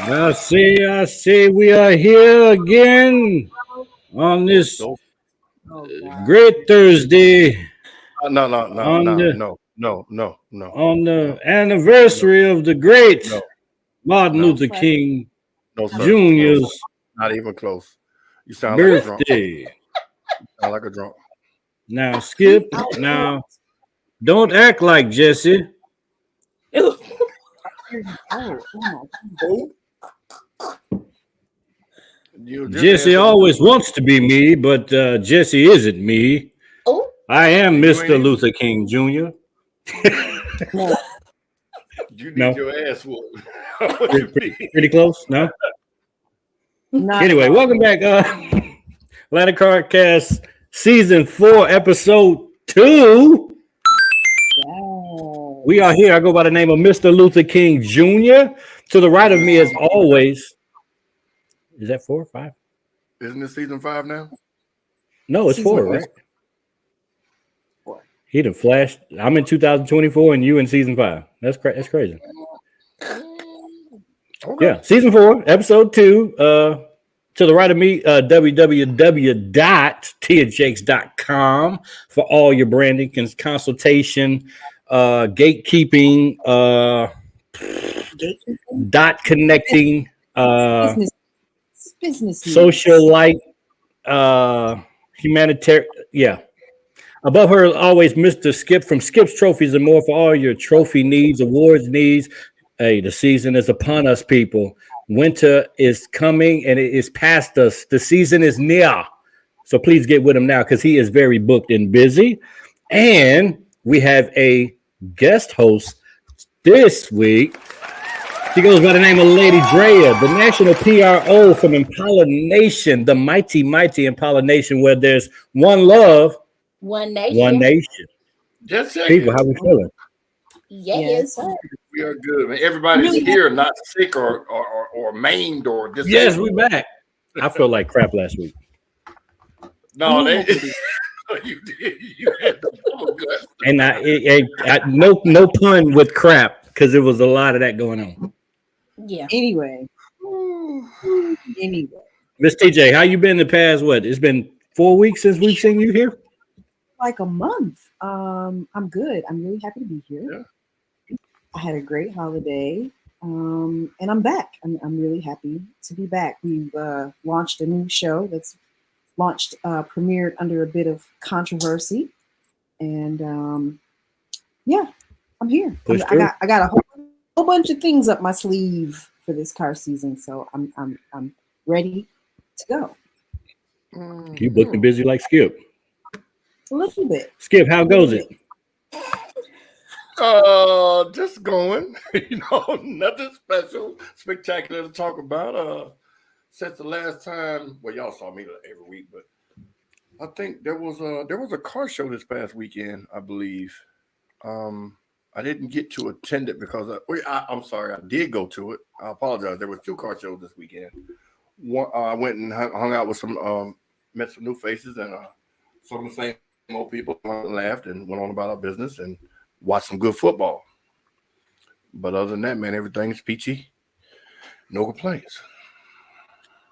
I say, we are here again on this No, great Thursday no, no, no, on no, the no, no, no, no, on the no, no, anniversary of the great no, Martin no, Luther King no, sir. No, sir. Jr.'s Not even close. You sound like a drunk. birthday. Sound like a drunk. Now, Skip, now don't act like Jesse. Who? You just Jesse answered the always question. wants to be me, but Jesse isn't me. Oh, I am And you ain't Mr. even. Luther King Jr. You need No, your ass whooped. What you need? pretty close. No. not at Anyway, all. welcome back. Ladder Card Cast Season 4, Episode 2. We are here. I go by the name of Mr. Luther King Jr. To the right of Isn't me, this as season? always, is that 4 or 5? Isn't this season 5 now? No, it's Season 4, four. right? He done flashed. I'm in 2024 and you in season 5. That's crazy. Okay. Yeah, season 4, episode 2. To the right of me, www.tandshakes.com for all your branding consultation, gatekeeping, dot connecting, Business, business needs. socialite, humanitarian. Yeah. Above her, always Mr. Skip from Skip's Trophies and More for all your trophy needs, awards needs. Hey, the season is upon us, people. Winter is coming and it is past us. The season is near. So please get with him now because he is very booked and busy. And we have a guest host this week. She goes by the name of Lady Drea, the national PRO from Impala Nation, the mighty Impala Nation, where there's one love, One one nation. nation. Just People, checking. how we feeling? Yes. We are good. Man. Everybody's here, not sick or maimed or Yes, we disabled. back. I felt like crap last week. No, they. You did. You had the bubble guts. And no pun with crap because there was a lot of that going on. Yeah. Anyway, Miss TJ, how you been the past what? It's been 4 weeks since we've seen you here. like a month. I'm good. I'm really happy to be here. Yeah. I had a great holiday, and I'm back. I'm really happy to be back. We've launched a new show that's premiered under a bit of controversy, and yeah, I'm here. Push I through. got a whole bunch of things up my sleeve for this car season, so I'm ready to go. You booked and busy like Skip. A little bit. Skip, how goes it? Just going. Nothing special, spectacular to talk about. Since the last time, well, y'all saw me every week, but I think there was a car show this past weekend, I believe. I didn't get to attend it because I'm sorry, I did go to it. I apologize. There was 2 car shows this weekend. One, I went and hung out with some, met some new faces and some of the same old people, laughed and went on about our business and watched some good football. But other than that, man, everything's peachy. No complaints.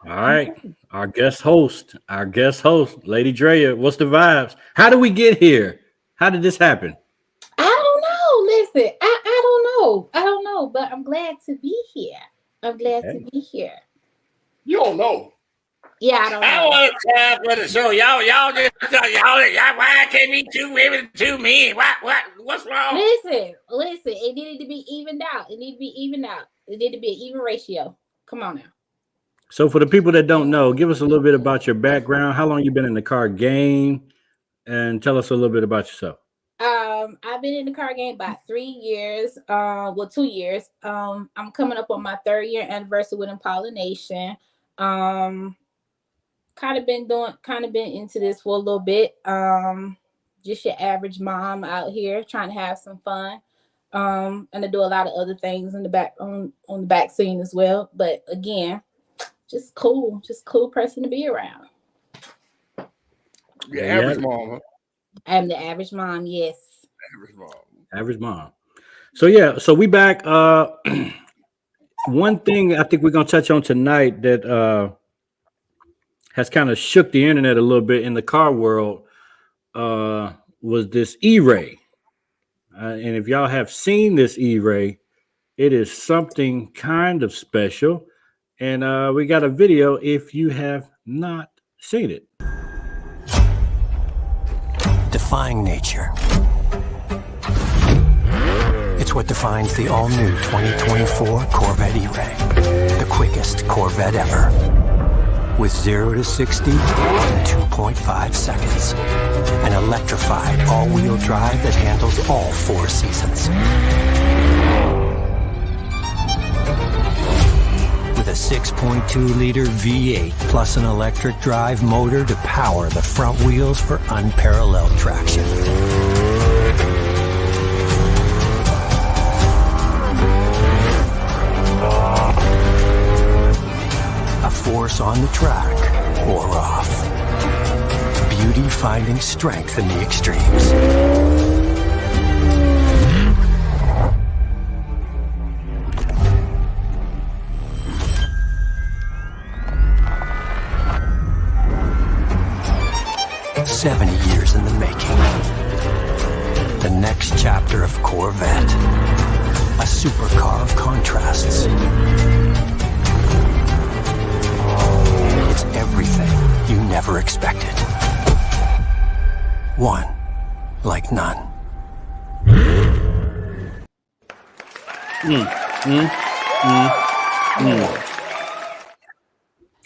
All right. Our guest host, Lady Drea. What's the vibes? How did we get here? How did this happen? I don't know. Listen, I don't know, but I'm glad to be here. I'm glad to be here. You don't know. Yeah, I don't know. want to try for the show. Y'all why can't be 2 women, 2 men? What's wrong? Listen. It needed to be evened out. It needed to be evened out. It needed to be an even ratio. Come on now. So for the people that don't know, give us a little bit about your background. How long you been in the car game? And tell us a little bit about yourself. I've been in the car game about 3 years. 2 years. I'm coming up on my 3rd year anniversary with Impala Nation. Kind of been into this for a little bit. Just your average mom out here trying to have some fun. And I do a lot of other things in the back on the back scene as well. But again, just cool person to be around. Your average mom, huh? I'm the average mom, yes. Average mom. Average mom. So yeah, so we back. one thing I think we're gonna touch on tonight that has kind of shook the internet a little bit in the car world was this E-Ray. And if y'all have seen this E-Ray, it is something kind of special. And we got a video if you have not seen it. Defying nature. It's what defines the all-new 2024 Corvette E-Ray. The quickest Corvette ever. With 0 to 60 in 2.5 seconds. An electrified all-wheel drive that handles all 4 seasons. With a 6.2-liter V8 plus an electric drive motor to power the front wheels for unparalleled traction. A force on the track or off. Beauty finding strength in the extremes. "70 years in the making. The next chapter of Corvette. A supercar of contrasts. It's everything you never expected. One like none."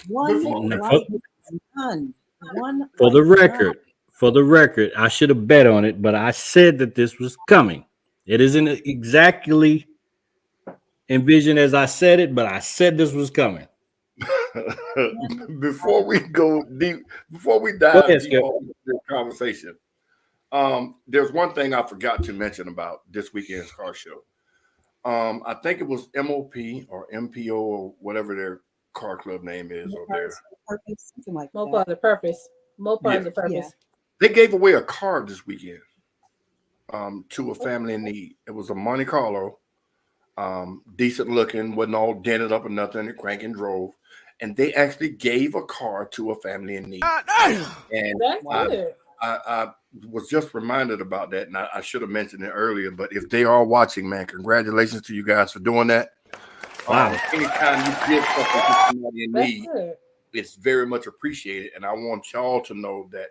One Now, like none. One For like the none. record, I should have bet on it, but I said that this was coming. It isn't exactly envisioned as I said it, but I said this was coming. Before we go deep, before we Go dive ahead, deep Skip. into this conversation, there's one thing I forgot to mention about this weekend's car show. I think it was MOP or MPO or whatever their car club name is or their. Purpose, something like More that. parts of purpose. More parts Yeah. of purpose. Yeah. They gave away a car this weekend to a family in need. It was a Monte Carlo, decent looking, wasn't all dented up or nothing. It crank and drove, and they actually gave a car to a family in need. And That's I, good. I was just reminded about that, and I should have mentioned it earlier. But if they are watching, man, congratulations to you guys for doing that. Wow. Anytime you give something to somebody in That's need, good. it's very much appreciated. And I want y'all to know that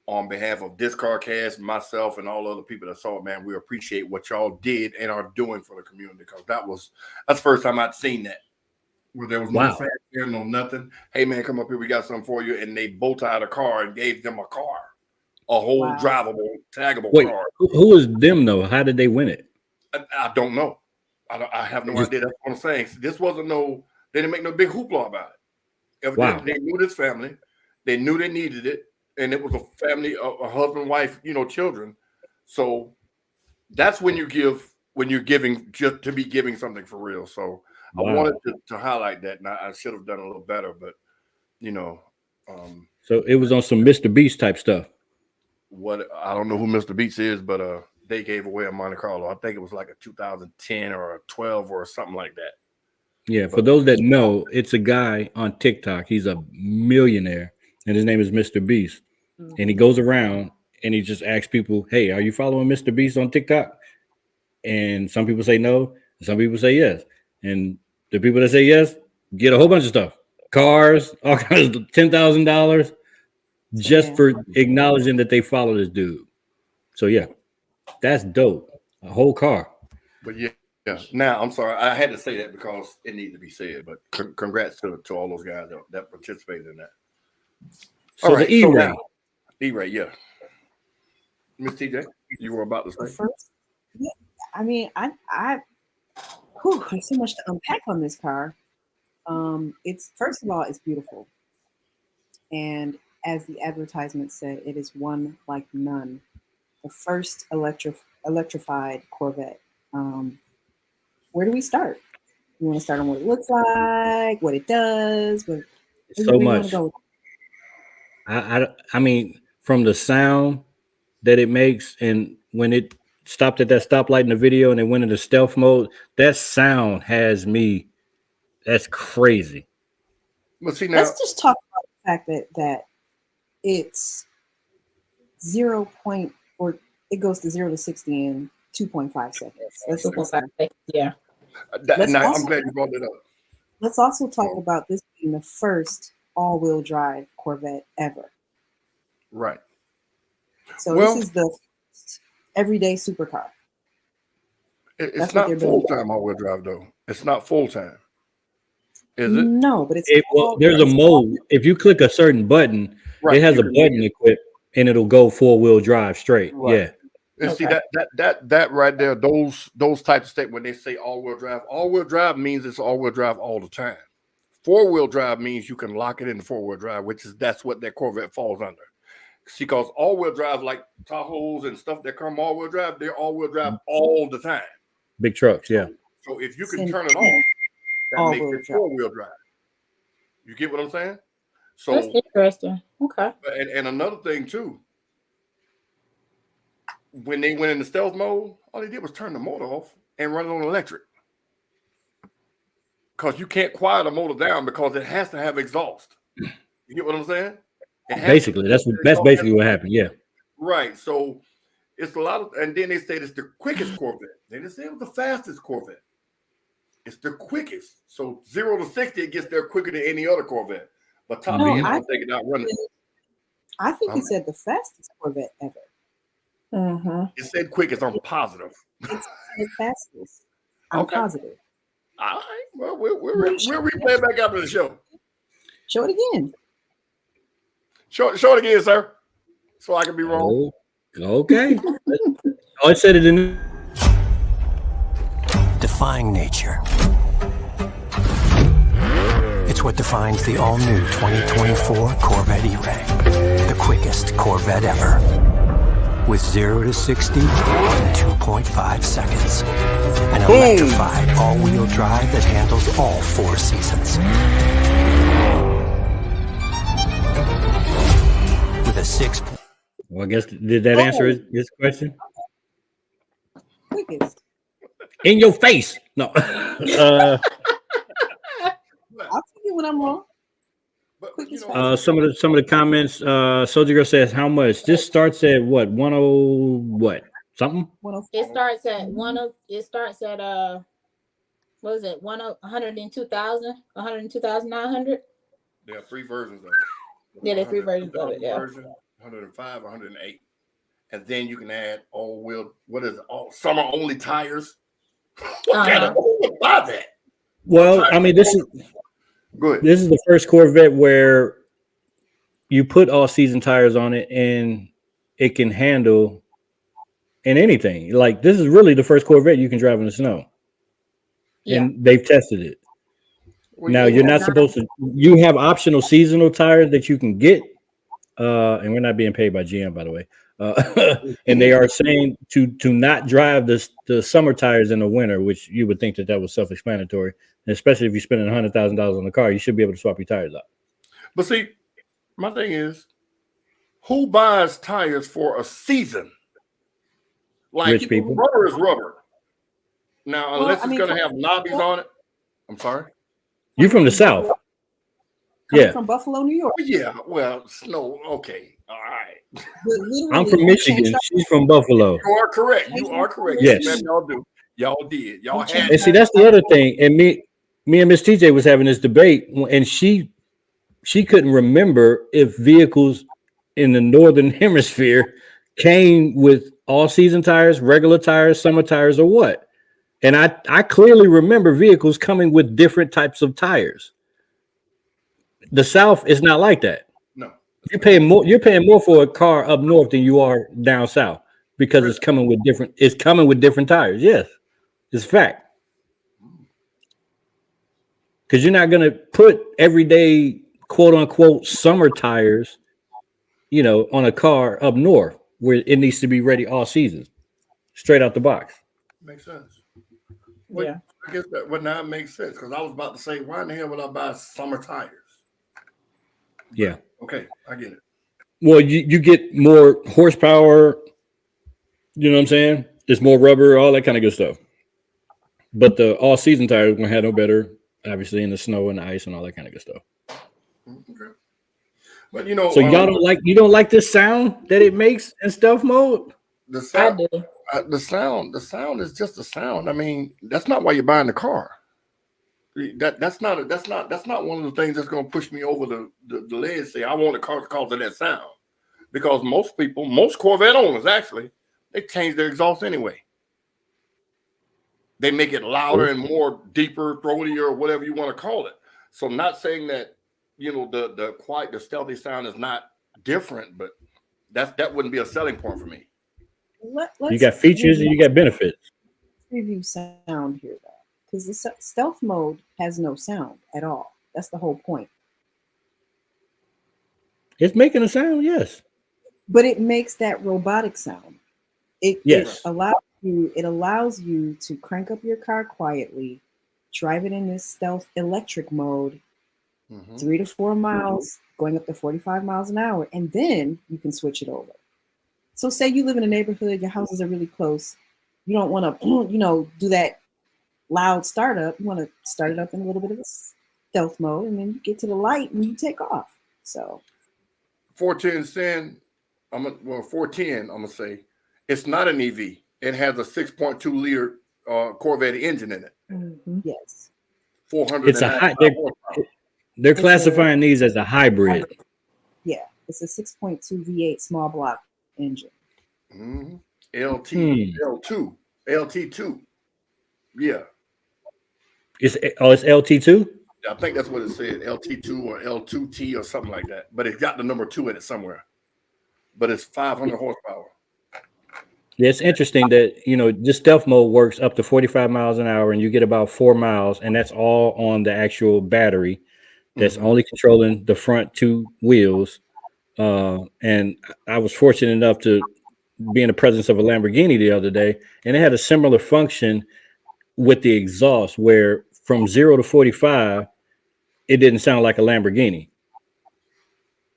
on behalf of this car cast, myself, and all other people that saw it, man, we appreciate what y'all did and are doing for the community, because that's the first time I'd seen that, where there was no Wow. fanfare, no nothing. Hey, man, come up here, we got something for you. And they bow tied a car and gave them a car, a whole Wow. drivable, taggable Wait, car. who is them though? How did they win it? I don't know. I have no idea. That's what I'm saying. This wasn't they didn't make no big hoopla about it. Evidently, Wow. They knew this family. They knew they needed it. And it was a family, a husband, wife, children. So that's when you're giving, just to be giving something for real. So I Wow. wanted to highlight that. And I should have done a little better, but So it was on some Mr. Beast type stuff. I don't know who Mr. Beats is, but they gave away a Monte Carlo. I think it was like a 2010 or a 12 or something like that. Yeah, for those that know, it's a guy on TikTok. He's a millionaire, and his name is Mr. Beast. And he goes around and he just asks people, "Hey, are you following Mr. Beast on TikTok?" And some people say no, and some people say yes. And the people that say yes get a whole bunch of stuff, cars, all kinds of $10,000, just Yeah. for acknowledging that they follow this dude. So yeah, that's dope. A whole car. But yeah. Now, I'm sorry. I had to say that because it needed to be said. But congrats to all those guys that participated in that. So the E-Ray. now, E-Ray, yeah. Miss TJ, you were about to say. First, yeah, I mean, there's so much to unpack on this car. It's, first of all, it's beautiful. And as the advertisement said, it is one like none. The first electrified Corvette. Where do we start? You want to start on what it looks like, what it does, where So you wanna much. go? I mean, from the sound that it makes, and when it stopped at that stoplight in the video and it went into stealth mode, that sound has me That's crazy. But see now, Let's just talk about the fact that it's 0. Or it goes to 0 to 60 in 2.5 seconds. Yeah. I'm glad you brought that up. Let's also talk about this being the first all-wheel drive Corvette ever. Right. So this is the everyday supercar. It's not full-time all-wheel drive, though. It's not full-time. Is it? No, but there's a mode. If you click a certain button, it has a button equipped, and it'll go 4-wheel drive straight. Right. Yeah. And see that right there, those types of statements when they say all-wheel drive means it's all-wheel drive all the time. 4-wheel drive means you can lock it into 4-wheel drive, that's what that Corvette falls under. See, because all-wheel drive, like Tahoes and stuff that come all-wheel drive, they're all-wheel drive all the time. Big trucks, yeah. So if you can turn it off, that makes it 4-wheel drive. You get what I'm saying? So that's interesting. Okay. And another thing too, when they went into stealth mode, all they did was turn the motor off and run it on electric. Because you can't quiet a motor down because it has to have exhaust. You get what I'm saying? Basically, that's basically what happened. Yeah. Right. So it's a lot of, and then they say it's the quickest Corvette. They didn't say it was the fastest Corvette. It's the quickest. So 0 to 60, it gets there quicker than any other Corvette. But top end, I'm thinking out running. I think he said the fastest Corvette ever. Mm-hmm. It said quickest. I'm positive. It's the fastest. I'm positive. All right. Well, we'll replay it back after the show. Show it again. Show it again, sir. So I can be wrong. Okay. I said it in. Defying nature. It's what defines the all-new 2024 Corvette E-Ray. The quickest Corvette ever. With 0 to 60 in 2.5 seconds. An electrified all-wheel drive that handles all 4 seasons. With a 6. Well, I guess, did that answer his question? Quickest. In your face. No. I'll tell you when I'm wrong. Some of the comments. Soldier Girl says, "How much?" This starts at what? 10 what? Something? It starts at It starts at what is it? 102,000, 102,900. There are 3 versions of it. Yeah, there are 3 versions of it. Yeah. Version 105, 108, and then you can add all-wheel. What is it? All summer only tires. What kind of buy that? Well, I mean, this is. Good. This is the first Corvette where you put all-season tires on it and it can handle in anything. Like, this is really the first Corvette you can drive in the snow. Yeah. And they've tested it. Well, now, you're not supposed to. You have optional seasonal tires that you can get. And we're not being paid by GM, by the way. And they are saying to not drive the summer tires in the winter, which you would think that was self-explanatory. And especially if you're spending $100,000 on the car, you should be able to swap your tires out. But see, my thing is, who buys tires for a season? Like, rich people. Rubber is rubber. Now, unless it's going to have knobbies on it. I'm sorry? You're from the South. Coming from Buffalo, New York. Yeah, well, snow. Okay, all right. I'm from Michigan. She's from Buffalo. You are correct. You are correct. Yes, y'all do. Y'all did. Y'all had. And see, that's the other thing. And me and Miss TJ was having this debate, and she couldn't remember if vehicles in the northern hemisphere came with all-season tires, regular tires, summer tires, or what. And I clearly remember vehicles coming with different types of tires. The South is not like that. No, you're paying more for a car up north than you are down south because it's coming with different tires. Yes, it's fact. Because you're not gonna put everyday quote unquote summer tires, on a car up north where it needs to be ready all season, straight out the box. Makes sense. Well, yeah, I guess that now it makes sense because I was about to say, why in the hell would I buy summer tires? Yeah. Okay, I get it. Well, you get more horsepower. You know what I'm saying? There's more rubber, all that kind of good stuff. But the all-season tires are going to have no better obviously in the snow and the ice and all that kind of good stuff. Okay. But you know, So you don't like this sound that it makes in stealth mode? the I sound, do. the sound is just a sound. I mean, that's not why you're buying the car. That's not one of the things that's going to push me over the ledge. Say I want a car because of that sound, because most Corvette owners actually, they change their exhaust anyway. They make it louder and more deeper, throatier, or whatever you want to call it. So I'm not saying that, you know, the stealthy sound is not different, but that wouldn't be a selling point for me. You got features and you got benefits. Review sound here though, because the stealth mode has no sound at all. That's the whole point. It's making a sound, yes. But it makes that robotic sound. It allows you to crank up your car quietly, drive it in this stealth electric mode, 3 to 4 miles, going up to 45 miles an hour, and then you can switch it over. So say you live in a neighborhood, your houses are really close. You don't want to, do that loud startup. You want to start it up in a little bit of a stealth mode, and then you get to the light and you take off. So 410 Sin, 410, I'm gonna say it's not an EV. It has a 6.2 liter Corvette engine in it. Yes. 400. It's a they're classifying these as a hybrid. Yeah, it's a 6.2 V8 small block engine. LT2. Yeah. It's LT2? I think that's what it said, LT2 or L2T or something like that. But it's got the number 2 in it somewhere. But it's 500 horsepower. Yeah, it's interesting that, this stealth mode works up to 45 miles an hour and you get about 4 miles, and that's all on the actual battery that's only controlling the front 2 wheels. And I was fortunate enough to be in the presence of a Lamborghini the other day, and it had a similar function with the exhaust where from 0 to 45, it didn't sound like a Lamborghini.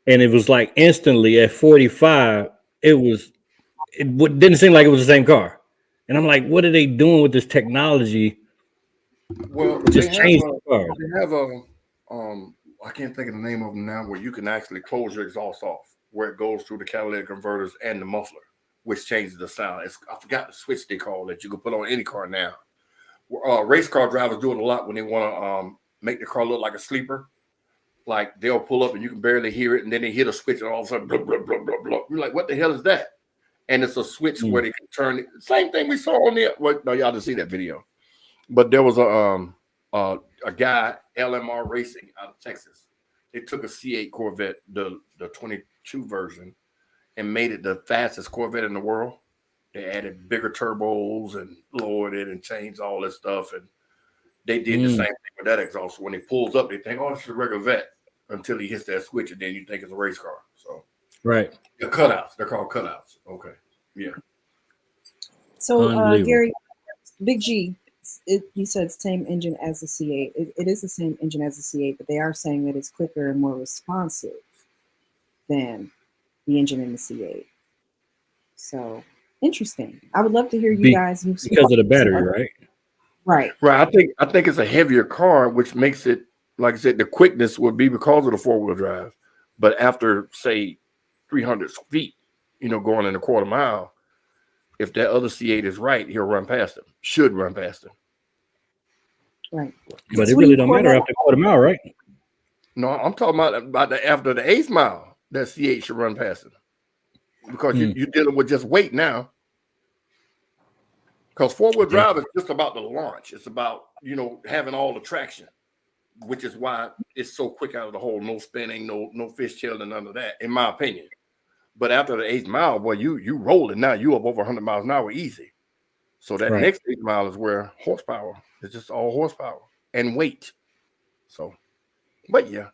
And it was like instantly at 45, it didn't seem like it was the same car. And I'm like, what are they doing with this technology? Well, just change the car. They have I can't think of the name of them now, where you can actually close your exhaust off, where it goes through the catalytic converters and the muffler, which changes the sound. I forgot the switch they call that you can put on any car now. Race car drivers do it a lot when they want to make the car look like a sleeper. Like they'll pull up and you can barely hear it, and then they hit a switch and all of a sudden, blah, blah, blah, blah, blah. You're like, what the hell is that? And it's a switch where they can turn it. Same thing we saw on the. Well, no, y'all didn't see that video, but there was a guy, LMR Racing out of Texas. They took a C8 Corvette, the 22 version, and made it the fastest Corvette in the world. They added bigger turbos and lowered it and changed all this stuff. And they did the same thing with that exhaust. When it pulls up, they think, oh, it's a regular vet, until he hits that switch, and then you think it's a race car. So right. The cutouts. They're called cutouts. Okay. Yeah. So Gary, Big G, you said same engine as the C8. It is the same engine as the C8, but they are saying that it's quicker and more responsive than the engine in the C8. So interesting. I would love to hear you guys because of the battery, right? Right. I think it's a heavier car, which makes it, like I said, the quickness would be because of the 4-wheel drive. But after, say, 300 feet, going in a quarter mile, if that other C8 is right, he'll run past him. Should run past him. Right. But it really don't matter after a quarter mile, right? No, I'm talking about after the 8th mile, that C8 should run past him. Because you're dealing with just weight now. Because 4-wheel drive is just about the launch. It's about, having all the traction, which is why it's so quick out of the hole. No spinning, no fishtail, and none of that, in my opinion. But after the 8th mile, boy, you rolling now. You up over 100 miles an hour easy. So that next 8th mile is where horsepower is just all horsepower and weight. So, but yeah.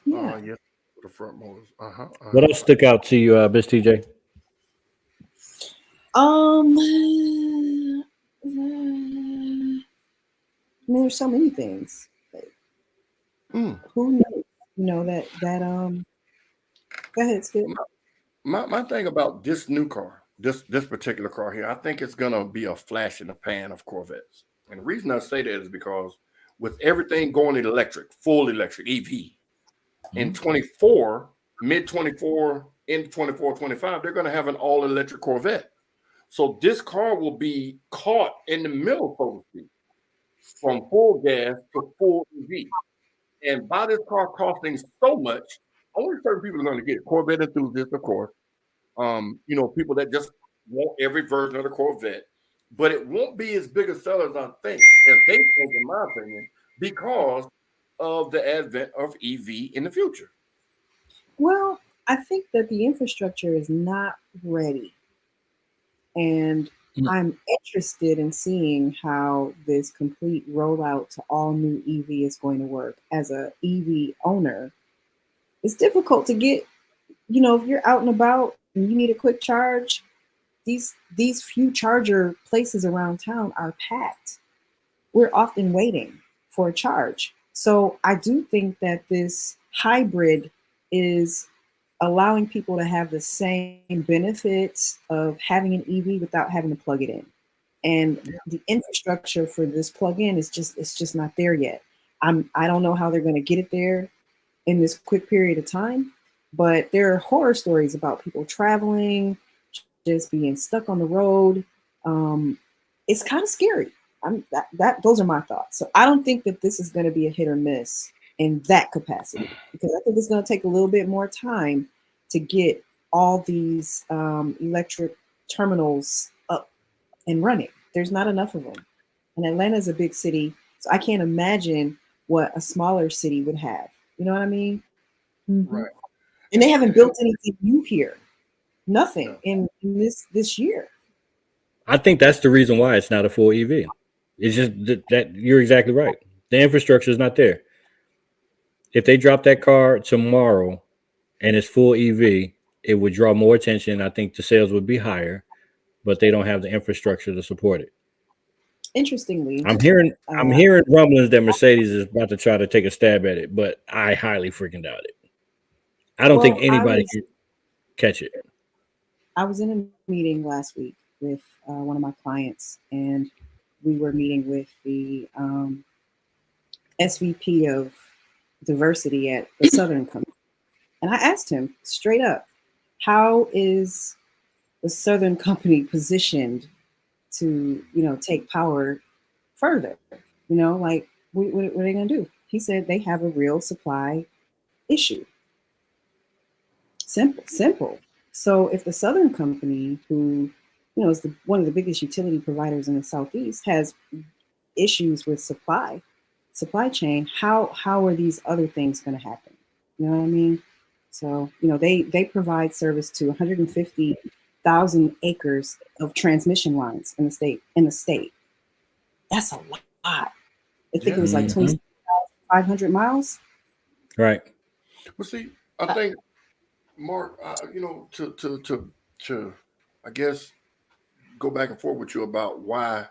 The front motors. What else stuck out to you, Miss TJ? There's so many things. Who knows? That go ahead, Skip. My thing about this new car, this particular car here, I think it's gonna be a flash in the pan of Corvettes. And the reason I say that is because with everything going electric, full electric EV, in 24, mid 24, in 24, 25, they're going to have an all electric Corvette. So this car will be caught in the middle, so to speak, from full gas to full EV. And by this car costing so much, only certain people are going to get it. Corvette enthusiasts, of course. People that just want every version of the Corvette. But it won't be as big a seller as I think, as they think, in my opinion, because of the advent of EV in the future. Well, I think that the infrastructure is not ready. And Mm. I'm interested in seeing how this complete rollout to all new EV is going to work. As a EV owner, it's difficult to get, if you're out and about and you need a quick charge, these few charger places around town are packed. We're often waiting for a charge. So I do think that this hybrid is allowing people to have the same benefits of having an EV without having to plug it in. And the infrastructure for this plug-in it's just not there yet. I don't know how they're going to get it there in this quick period of time, but there are horror stories about people traveling, just being stuck on the road. It's kind of scary. Those are my thoughts. So I don't think that this is going to be a hit or miss in that capacity, because I think it's going to take a little bit more time to get all these electric terminals up and running. There's not enough of them. And Atlanta is a big city, so I can't imagine what a smaller city would have. You know what I mean? Mm-hmm. Right. And they haven't built anything new here. Nothing in this year. I think that's the reason why it's not a full EV. It's just that you're exactly right. The infrastructure is not there. If they drop that car tomorrow and it's full EV, it would draw more attention. I think the sales would be higher, but they don't have the infrastructure to support it. Interestingly, I'm hearing rumblings that Mercedes is about to try to take a stab at it, but I highly freaking doubt it. I don't think anybody can catch it. I was in a meeting last week with one of my clients, and we were meeting with the SVP of diversity at the Southern Company. And I asked him straight up, how is the Southern Company positioned to, take power further? Like, what are they going to do? He said they have a real supply issue. Simple. So if the Southern Company, who, is one of the biggest utility providers in the Southeast, has issues with supply chain, how are these other things going to happen? You know what I mean? So, they provide service to 150,000 acres of transmission lines in the state. That's a lot. I think it was like 2,500 miles. Right. Well, see, I think, Mark, to I guess go back and forth with you about why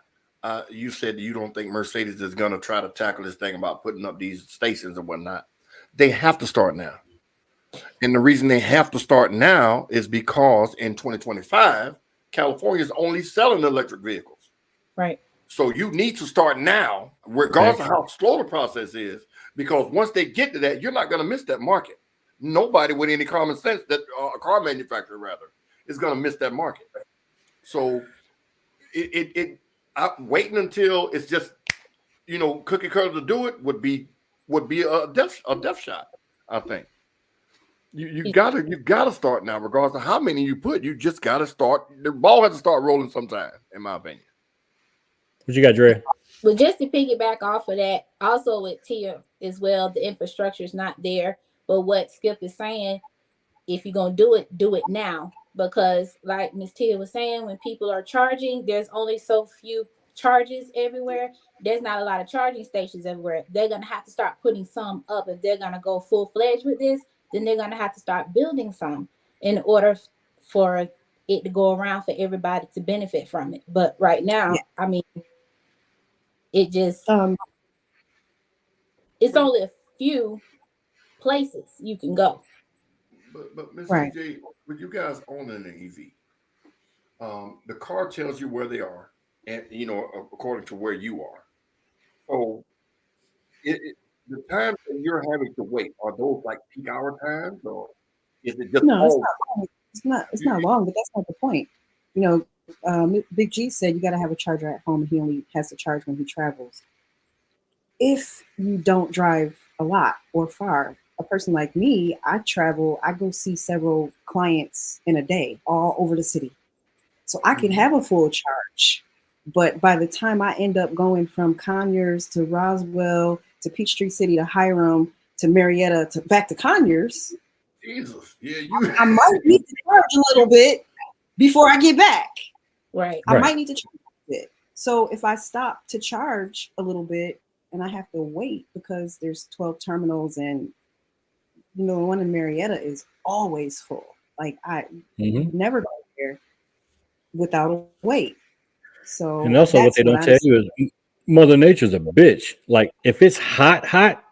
you said you don't think Mercedes is going to try to tackle this thing about putting up these stations and whatnot. They have to start now. And the reason they have to start now is because in 2025, California is only selling electric vehicles. Right. So you need to start now, regardless of how slow the process is, because once they get to that, you're not going to miss that market. Nobody with any common sense, that a car manufacturer rather, is going to miss that market. So waiting until it's just cookie cutter to do it would be a death shot. I think you gotta start now, regardless of how many you put. You just gotta start. The ball has to start rolling sometime, in my opinion. What you got, Dre? Well, just to piggyback off of that, also with Tia as well, the infrastructure is not there. But what Skip is saying, if you're gonna do it now, because like Miss Tia was saying, when people are charging, there's only so few charges everywhere. There's not a lot of charging stations everywhere. They're gonna have to start putting some up if they're gonna go full-fledged with this. Then they're gonna have to start building some in order for it to go around for everybody to benefit from it. But right now, I mean, it just it's only a few places you can go. But Mr. J, with you guys owning an EV, the car tells you where they are, and according to where you are. So the times that you're having to wait, are those like peak hour times, or is it just No, it's all? not long. It's not long, but that's not the point. You know, Big G said you got to have a charger at home, and he only has to charge when he travels. If you don't drive a lot or far, a person like me, I travel, I go see several clients in a day all over the city. So I can have a full charge. But by the time I end up going from Conyers to Roswell to Peachtree City to Hiram to Marietta to back to Conyers, Jesus, yeah, you. I might need to charge a little bit before I get back. Right. I might need to charge a bit. So if I stop to charge a little bit and I have to wait because there's 12 terminals and the one in Marietta is always full. Like I never go there without a wait. So and also what they don't tell you is Mother Nature's a bitch. Like if it's hot,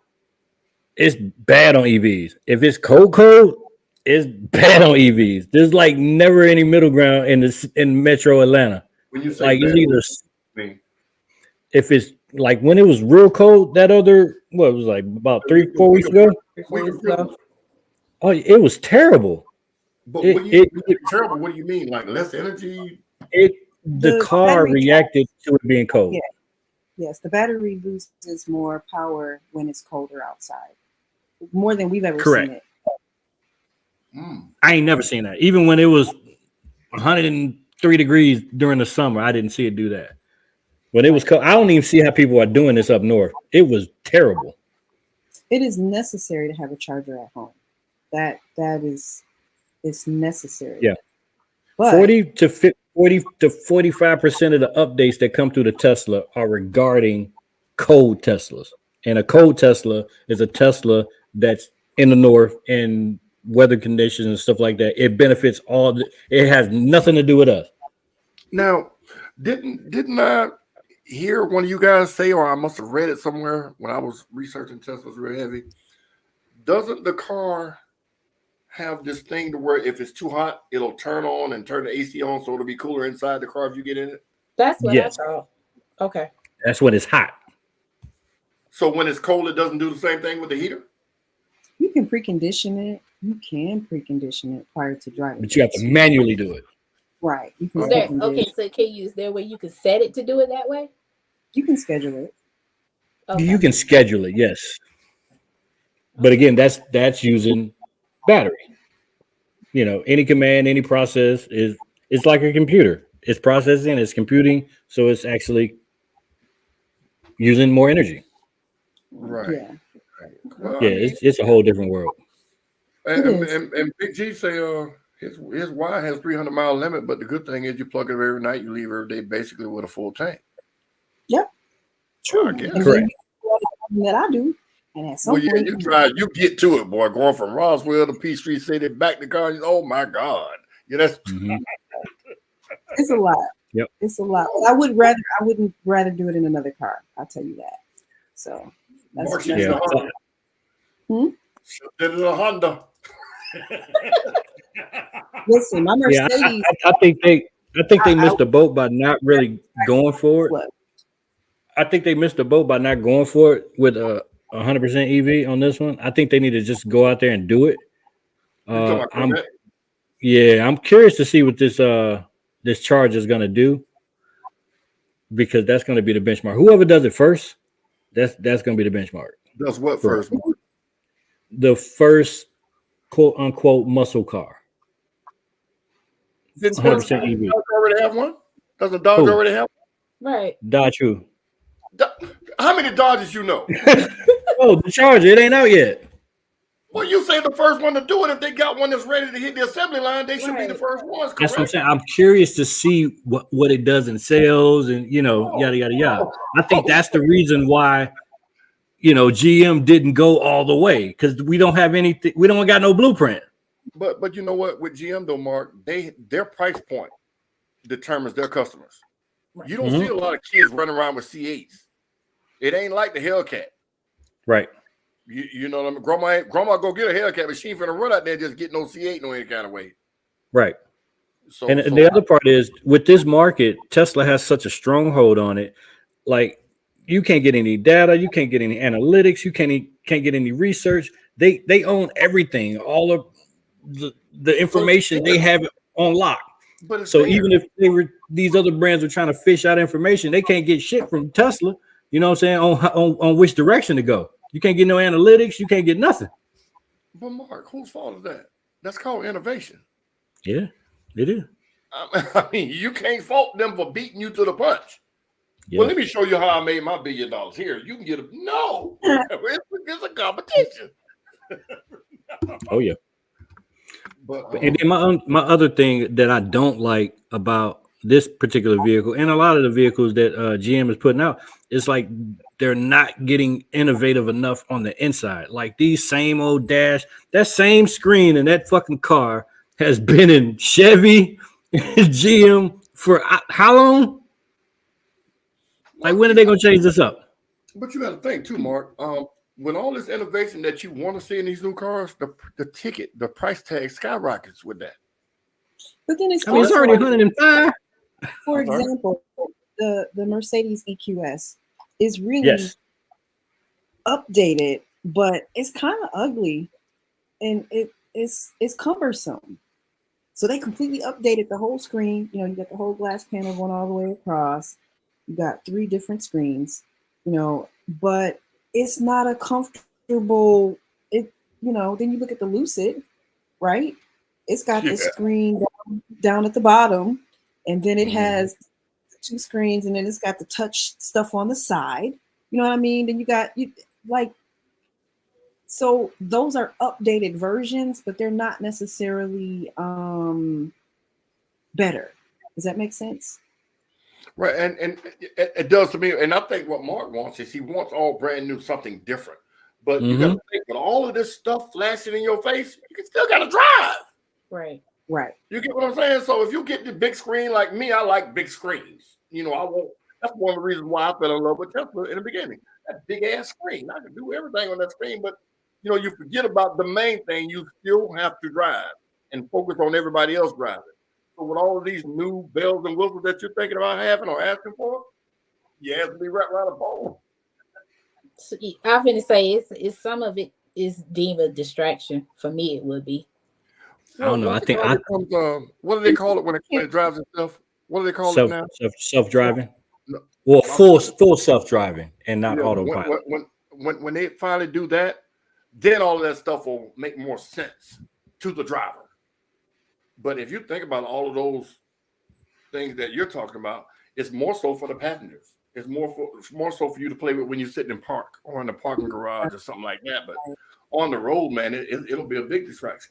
it's bad on EVs. If it's cold, it's bad on EVs. There's like never any middle ground in Metro Atlanta. When you say Like bad, it's either if it's like when it was real cold, that other it was like about 3-4 weeks ago. Oh, it was terrible. But when you terrible, what do you mean? Like less energy? The car reacted to it being cold. Yeah. Yes, the battery loses more power when it's colder outside. More than we've ever seen it. I ain't never seen that. Even when it was 103 degrees during the summer, I didn't see it do that. When it was cold, I don't even see how people are doing this up north. It was terrible. It is necessary to have a charger at home. That is it's necessary. Yeah. But 40 to 45% of the updates that come through the Tesla are regarding cold Teslas. And a cold Tesla is a Tesla that's in the north and weather conditions and stuff like that. It benefits it has nothing to do with us. Now, didn't I hear one of you guys say, or I must have read it somewhere when I was researching Teslas real heavy? Doesn't the car have this thing to where if it's too hot, it'll turn on and turn the AC on so it'll be cooler inside the car if you get in it? That's what I thought. Okay. That's when it's hot. So when it's cold, it doesn't do the same thing with the heater? You can precondition it. You can precondition it prior to driving. But you have to manually do it. Right. You can okay, so is there a way you can set it to do it that way? You can schedule it. Okay. You can schedule it, yes. But again, that's using battery. Any command, any process it's like a computer. It's processing, it's computing, so it's actually using more energy. Right. Yeah. Well, It's a whole different world. And Big G say his Y has 300-mile limit, but the good thing is you plug it every night, you leave every day basically with a full tank. Yep. True. Correct. That I do. And at some point, you get to it, boy. Going from Roswell to Peachtree City back to Conyers. Oh my God! That's it's a lot. Yep, it's a lot. I wouldn't rather do it in another car. I'll tell you that. So that's in a Honda. Listen, my Mercedes. I think they missed the boat by not really going for it. What? I think they missed the boat by not going for it with 100% EV on this one. I think they need to just go out there and do it. I'm curious to see what this charge is going to do, because that's going to be the benchmark. Whoever does it first, that's going to be the benchmark. Does what first? The first quote unquote muscle car. Did 100% EV already have one? Does the Dodge already have one? Right. Dodge who? How many Dodges you know? Oh, the Charger, it ain't out yet. Well, you say the first one to do it. If they got one that's ready to hit the assembly line, they should be the first ones. Correct? That's what I'm saying. I'm curious to see what it does in sales and yada yada yada. I think that's the reason why GM didn't go all the way, because we don't have anything. We don't got no blueprint. But you know what? With GM though, Mark, their price point determines their customers. You don't see a lot of kids running around with C8s. It ain't like the Hellcat. Right. You know what I mean? Grandma go get a Hellcat, but she ain't finna run out there just get no C8 no any kind of way. Right. And the other part is, with this market, Tesla has such a stronghold on it. Like, you can't get any data, you can't get any analytics, you can't get any research. They own everything, all of the information they have on lock. But it's So there. even if these other brands were trying to fish out information, they can't get shit from Tesla. You know what I'm saying? On which direction to go. You can't get no analytics. You can't get nothing. But Mark, whose fault is that? That's called innovation. Yeah, it is. I mean, you can't fault them for beating you to the punch. Yeah. Well, let me show you how I made my $1 billion. Here, you can get a no. It's a competition. Oh yeah. But And then my other thing that I don't like about this particular vehicle and a lot of the vehicles that GM is putting out, it's like they're not getting innovative enough on the inside. Like these same old dash, that same screen in that fucking car has been in Chevy, GM for how long? Like when are they gonna change this up? But you got to think too, Mark. With all this innovation that you want to see in these new cars, the price tag skyrockets with that. But then it's I mean, it's already 105. For example, the Mercedes EQS is really Yes. updated, but it's kind of ugly and it's cumbersome. So they completely updated the whole screen. You know, you got the whole glass panel going all the way across. You got 3 different screens, you know, but it's not a comfortable, then you look at the Lucid, right? It's got the screen down at the bottom, and then it has 2 screens, and then it's got the touch stuff on the side. You know what I mean? Then so those are updated versions, but they're not necessarily better. Does that make sense? Right, and it does to me. And I think what Mark wants is he wants all brand new, something different. But you got to think, with all of this stuff flashing in your face, you still got to drive. Right. Right. You get what I'm saying? So if you get the big screen like me, I like big screens. You know, I won't. That's one of the reasons why I fell in love with Tesla in the beginning. That big ass screen, I can do everything on that screen. But you forget about the main thing. You still have to drive and focus on everybody else driving. So with all of these new bells and whistles that you're thinking about having or asking for, you have to be right around the phone. So I'm going to say it's some of it is deemed a distraction. For me, it would be. I don't know. I think what do they call it when it drives itself? What do they call it now? Self-driving. No. Well, full self-driving and not autopilot. When they finally do that, then all of that stuff will make more sense to the driver. But if you think about all of those things that you're talking about, it's more so for the passengers. It's more so for you to play with when you're sitting in park or in the parking garage or something like that. But on the road, man, it'll be a big distraction.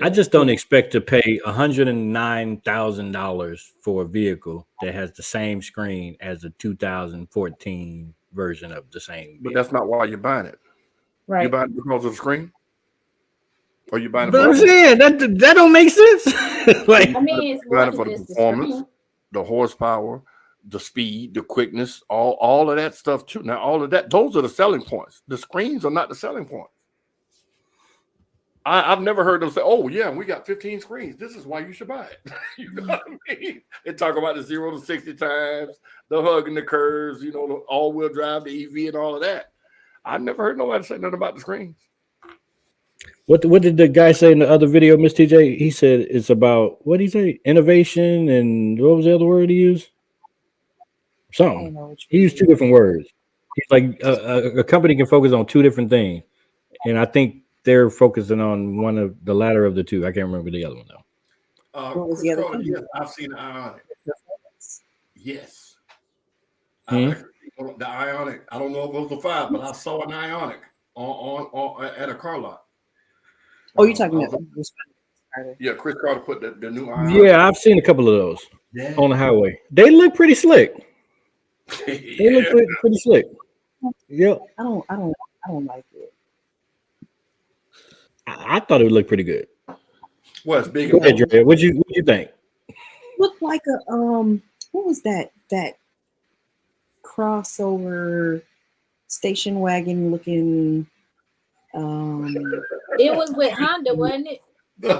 I just don't expect to pay $109,000 for a vehicle that has the same screen as the 2014 version of the same vehicle. But that's not why you're buying it. Right. You're buying it because of the screen? Or you buying it But I'm saying that don't make sense. Like, I mean, it's buying more it for than the just the performance, screen. the horsepower, the speed, the quickness, all of that stuff too. Now, all of that, those are the selling points. The screens are not the selling points. I've never heard them say, "Oh yeah, we got 15 screens. This is why you should buy it." You know what I mean? They talk about the 0 to 60 times, the hug and the curves, the all-wheel drive, the EV, and all of that. I've never heard nobody say nothing about the screens. what did the guy say in the other video, Miss TJ? He said it's about, what did he say? Innovation, and what was the other word he used? Something. He used 2 different words. He's like a company can focus on 2 different things, and I think they're focusing on one of the latter of the 2. I can't remember the other one though. What was the other thing? Yes, I've seen the Ionic. Yes. Hmm? The Ionic. I don't know if it was a 5, but I saw an Ionic on at a car lot. Oh, you're talking about Yeah, Chris Carter put the new Ionic. Yeah, I've seen a couple of those on the highway. They look pretty slick. They look pretty slick. Yep. I don't like it. I thought it would look pretty good. Well, it's big. Go ahead, Dre. What'd you think? Looked like a what was that crossover station wagon looking It was with Honda, wasn't it?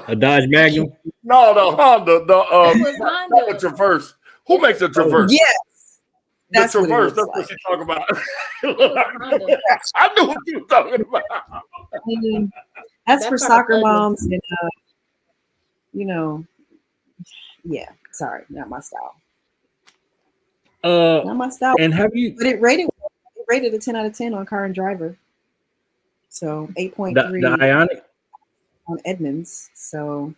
A Dodge Magnum? No, the Honda. It was Honda. The Traverse. Who makes a Traverse? yes. That's what it Traverse. looks That's what like. she's talking about. Honda. I knew what you were talking about. That's for That's soccer ugly. moms and you know, yeah. Sorry, not my style. Not my style. And have you But it rated a 10 out of 10 on Car and Driver. So 8.3 the Ionic? on Edmunds. So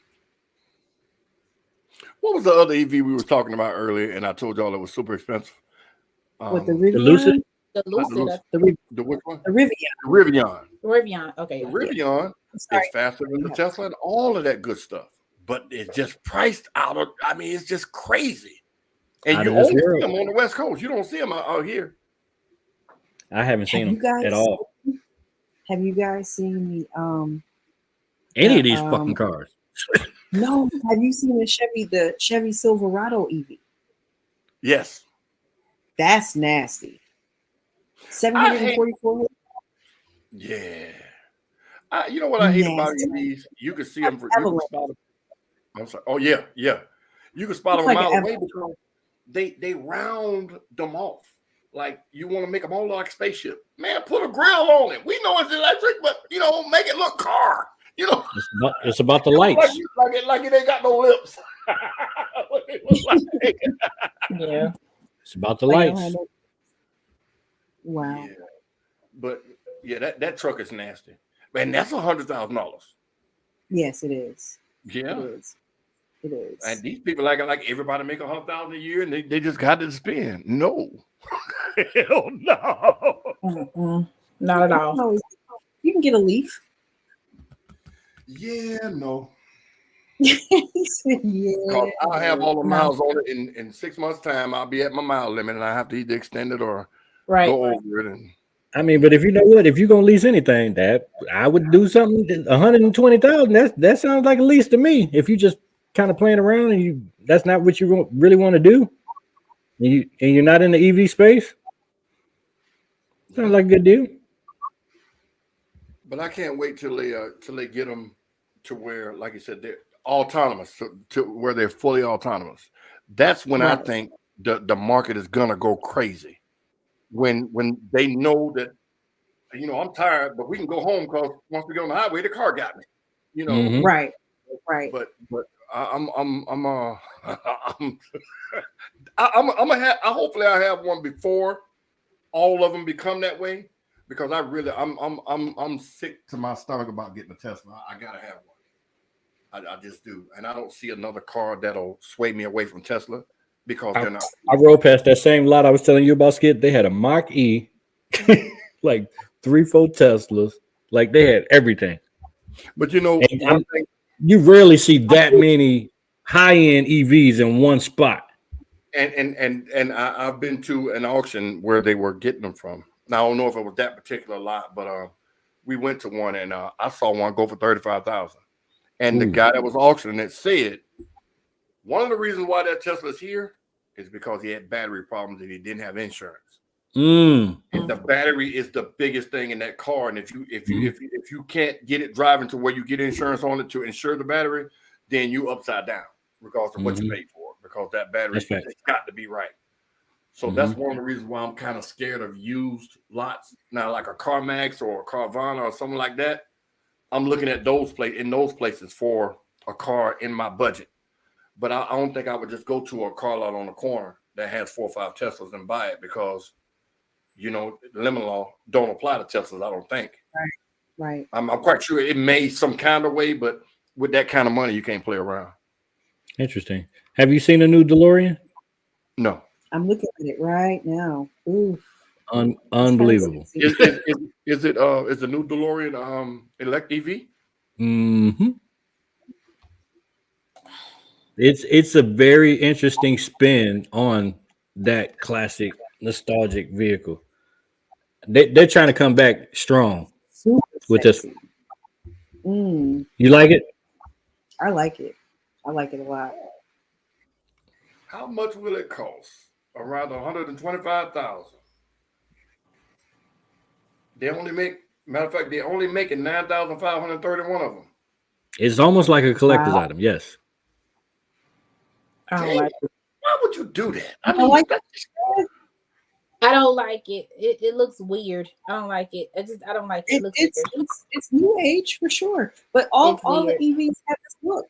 What was the other EV we were talking about earlier? And I told y'all it was super expensive. with the The Lucid? Rivian, The Lucid, Lucid. The which one? the Rivian. The Rivian. Rivian. Okay. The Yeah. Rivian Sorry. is faster than the Tesla and all of that good stuff. But it's just priced out of, I mean, it's just crazy. And Out you of this only see world. them on the West Coast. You don't see them out here. I haven't seen Have you them guys at all. Have you guys seen the Any of the, these fucking cars. no, have you seen the Chevy Silverado EV? Yes. That's nasty. 744. Yeah. You know what I hate about Nasty. EVs? You can see them. You can Evelyn. spot them. I'm sorry. Oh, yeah. Yeah. You can spot Looks them a like mile an away because they round them off. Like you want to make them all like a spaceship. Man, put a grill on it. We know it's electric, but make it look car. It's about the lights. Like it ain't got no lips. What it look like. Yeah. It's about the Like, lights. wow. Yeah. But yeah, that truck is nasty. Man, that's $100,000. Yes, it is. Yeah. It is. It is. And these people like everybody make $100,000 a year and they just got to spend. No. Hell no. Mm-mm. Not at all. Oh, you can get a Leaf. Yeah, no. He said, yeah. Because I'll have all the miles on it in 6 months' time. I'll be at my mile limit and I have to either extend it or Right. go over it. And I mean, but if you know what, if you're gonna lease anything, that I would do something 120,000. That sounds like a lease to me. If you just kind of playing around and that's not what you really want to do, and you're not in the EV space, sounds like a good deal. but I can't wait till they get them to where, like you said, they're autonomous to where they're fully autonomous. That's when I Right. think the market is gonna go crazy. When they know that, I'm tired, but we can go home because once we get on the highway, the car got me. Mhm. Right. But I'm gonna have. Hopefully, I have one before all of them become that way, because I'm sick to my stomach about getting a Tesla. I gotta have one. I just do, and I don't see another car that'll sway me away from Tesla because they're not. I rode past that same lot I was telling you about, Skip. They had a Mach E, like 3-4 Teslas, like they had everything. But And you rarely see that many high-end EVs in one spot. And I've been to an auction where they were getting them from. Now I don't know if it was that particular lot, but we went to one and I saw one go for $35,000. And the guy that was auctioning it said one of the reasons why that Tesla's here is because he had battery problems and he didn't have insurance. And the battery is the biggest thing in that car. And if you can't get it driving to where you get insurance on it to insure the battery, then you upside down regardless of what you paid for, because that battery has got to be right. So that's one of the reasons why I'm kind of scared of used lots. Now, like a CarMax or a Carvana or something like that, I'm looking at those places for a car in my budget. But I don't think I would just go to a car lot on the corner that has 4 or 5 Teslas and buy it, because the limit law don't apply to Teslas, I don't think. Right. I'm quite sure it may some kind of way, but with that kind of money, you can't play around. Interesting. Have you seen a new DeLorean? No. I'm looking at it right now. Oof. Unbelievable. Is the new DeLorean elect EV? Mm-hmm. It's a very interesting spin on that classic nostalgic vehicle. They're trying to come back strong Super with this. sexy. Mm, You like it? I like it. I like it a lot. How much will it cost? Around $125,000. They only make, matter of fact, they're only making 9,531 of them. It's almost like a collector's item. Yes. I don't like it. Why would you do that? I like that's- I don't like it. It looks weird. I don't like it. I don't like it. It looks weird. It's new age for sure. But all It's the weird. EVs have this look.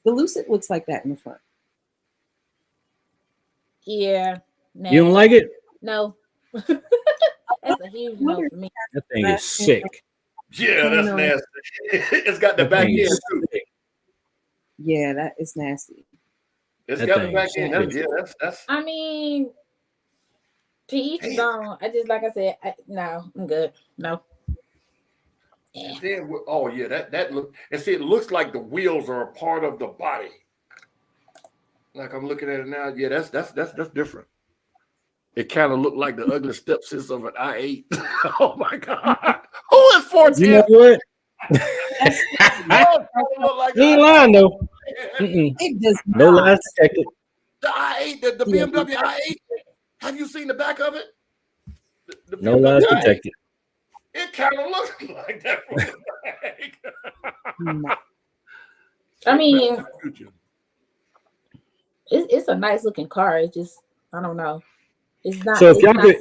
The Lucid looks like that in the front. Yeah. You don't like it? No. That's a huge no for me. That thing is sick. Yeah, that's nasty. It's got the That back thing end is too. sick. Yeah, that is nasty. It's That got the thing back is end. sick. That's. I mean, to each his own. I just like I said, no, I'm good. No. Yeah. And then, oh yeah, that look. And see, it looks like the wheels are a part of the body. Like I'm looking at it now. Yeah, that's different. It kind of looked like the ugly stepsister of an i8. Oh my God. Who is 14? You know what? Like You ain't lying though. It does No not. lies detected. the i8, the BMW i8. Have you seen the back of it? The No lies BMW i8? detected. It kind of looks like that from the back. No. I mean, it's a nice looking car. It's just I don't know. It's not. So if it's y'all not, could,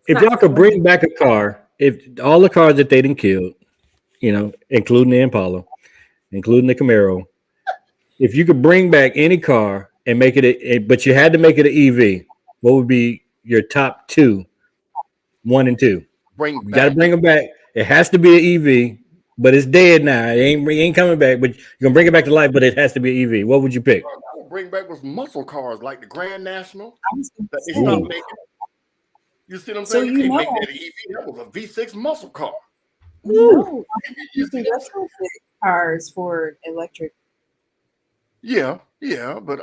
if y'all could bring back a car, if all the cars that they didn't kill, you know, including the Impala, including the Camaro, if you could bring back any car and make it, but you had to make it an EV, what would be your top two, 1 and 2? You got to bring them back. It has to be an EV, but it's dead now. It ain't coming back. But you're gonna bring it back to life, but it has to be an EV. What would you pick? I would bring back was muscle cars like the Grand National that they say. stopped making. You see what I'm So saying? you You can't know- make that an EV. That was a V6 muscle car. No, You see that? retrofit cars for electric. Yeah, but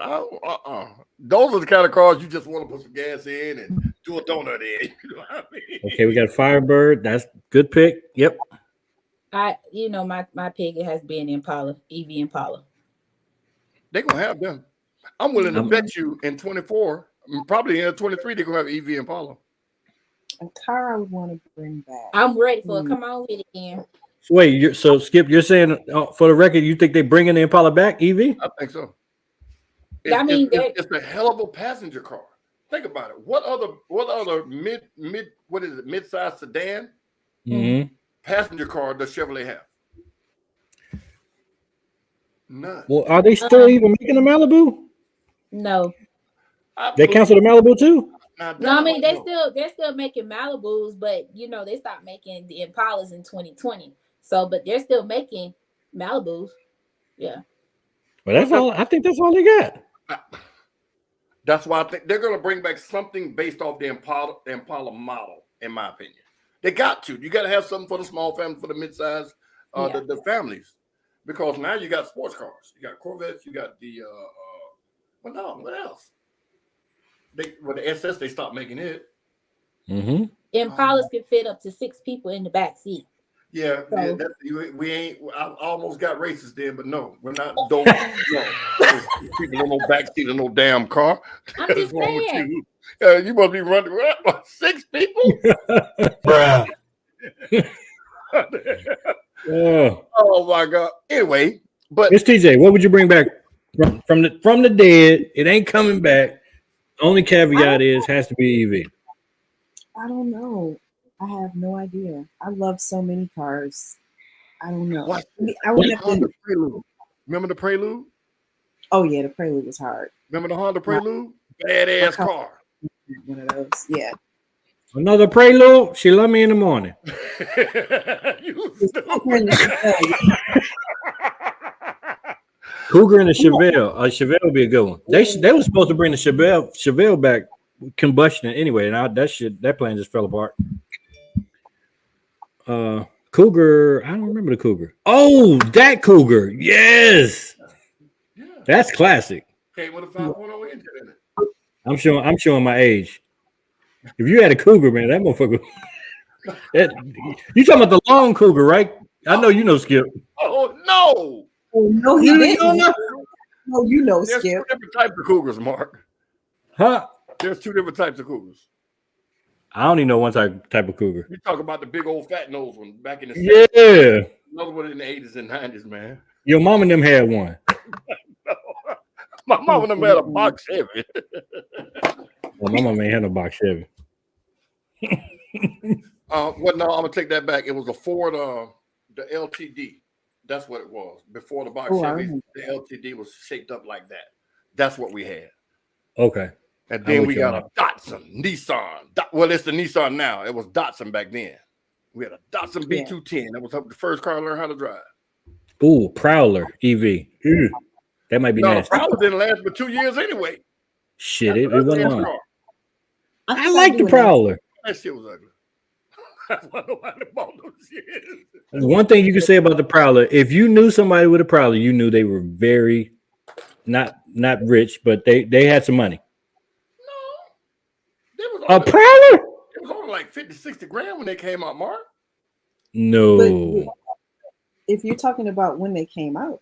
those are the kind of cars you just want to put some gas in and do a donut in. You know what I mean? Okay, we got Firebird. That's good pick. Yep. my pick it has been Impala, EV Impala. They're gonna have them. I'm willing to bet you in 24, probably in 23, they're gonna have EV Impala. A car I would want to bring back. I'm ready for it. Come on with it again. Wait, so Skip, you're saying for the record, you think they're bringing the Impala back, EV? I think so. It's a hell of a passenger car. Think about it. What other mid-sized sedan passenger car does Chevrolet have? None. Well, are they still even making a Malibu? No. They canceled the Malibu too? No, I mean they're still making Malibus, but you know they stopped making the Impalas in 2020. So, but they're still making Malibus. Yeah. Well, that's all. I think that's all they got. That's why I think they're going to bring back something based off the Impala model, in my opinion. They got to. You got to have something for the small family, for the midsize, the families, because now you got sports cars, you got Corvettes, you got the what else? The SS they stopped making it. Impalas can fit up to 6 people in the back seat. Yeah, we ain't. I almost got racist then, but no, we're not. Don't people in no backseat of no damn car. I'm just saying. You must be running 6 people. Bruh. Oh my God. Anyway, but Miss TJ, what would you bring back from the dead? It ain't coming back. Only caveat is has to be EV. I don't know. I have no idea. I love so many cars. I don't know. I would have to. Prelude. Remember the Prelude? Oh yeah, the Prelude was hard. Remember the Honda Prelude? Badass car. One of those. Yeah. Another Prelude. She love me in the morning. Cougar and the Chevelle. Chevelle would be a good one. They were supposed to bring the Chevelle back combustion anyway, and that plan just fell apart. Cougar, I don't remember the Cougar. Oh, that Cougar, yes, that's classic. Came with a 5.0 engine in it. I'm showing my age. If you had a Cougar, man, that motherfucker. You talking about the long Cougar, right? I know you know, Skip. Oh no! Oh, no, he didn't. No, you know, There's Skip. 2 different types of Cougars, Mark. Huh? There's 2 different types of Cougars. I only know one type of Cougar. You talk about the big old fat nose one back in the 70s. Yeah. Another one in the 80s and 90s, man. Your mom and them had one. My mom and them had a box Chevy. Well, my mom ain't had no box Chevy. Well, no, I'm gonna take that back. It was a Ford, the LTD. That's what it was. Before the box Chevy, the LTD was shaped up like that. That's what we had. Okay. And then we got a Datsun, Nissan. Well, it's the Nissan now. It was Datsun back then. We had a Datsun B210. That was the first car I learned how to drive. Ooh, Prowler EV. That might be nasty. The Prowler didn't last but 2 years anyway. Shit, it went on. I like the Prowler. That shit was ugly. That's why nobody bought those shit. One thing you can say about the Prowler, if you knew somebody with a Prowler, you knew they were very not rich, but they had some money. No. A Prowler? It was only like 50, 60 grand when they came out, Mark. No. But if you're talking about when they came out,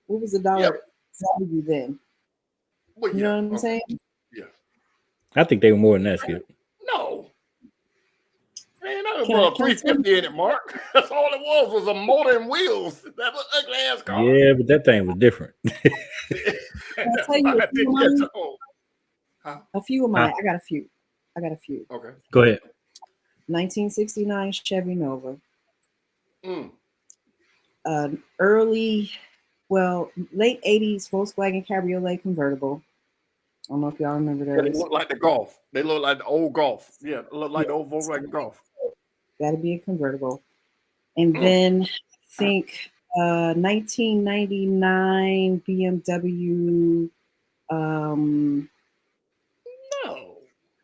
what was the dollar value then? Well, you know what I'm saying? Yeah. I think they were more than that, Skip. No. Man, that was a 350 in it, Mark. That's all it was a motor and wheels. That was an ugly ass car. Yeah, but that thing was different. Can I tell you a few of mine? I got a few. Okay. Go ahead. 1969 Chevy Nova. Mm. Late 80s Volkswagen Cabriolet convertible. I don't know if y'all remember those. They look like the Golf. They look like the old Golf. Yeah, they look like the old Volkswagen Golf. That'd be a convertible. And then I think 1999 BMW. I'm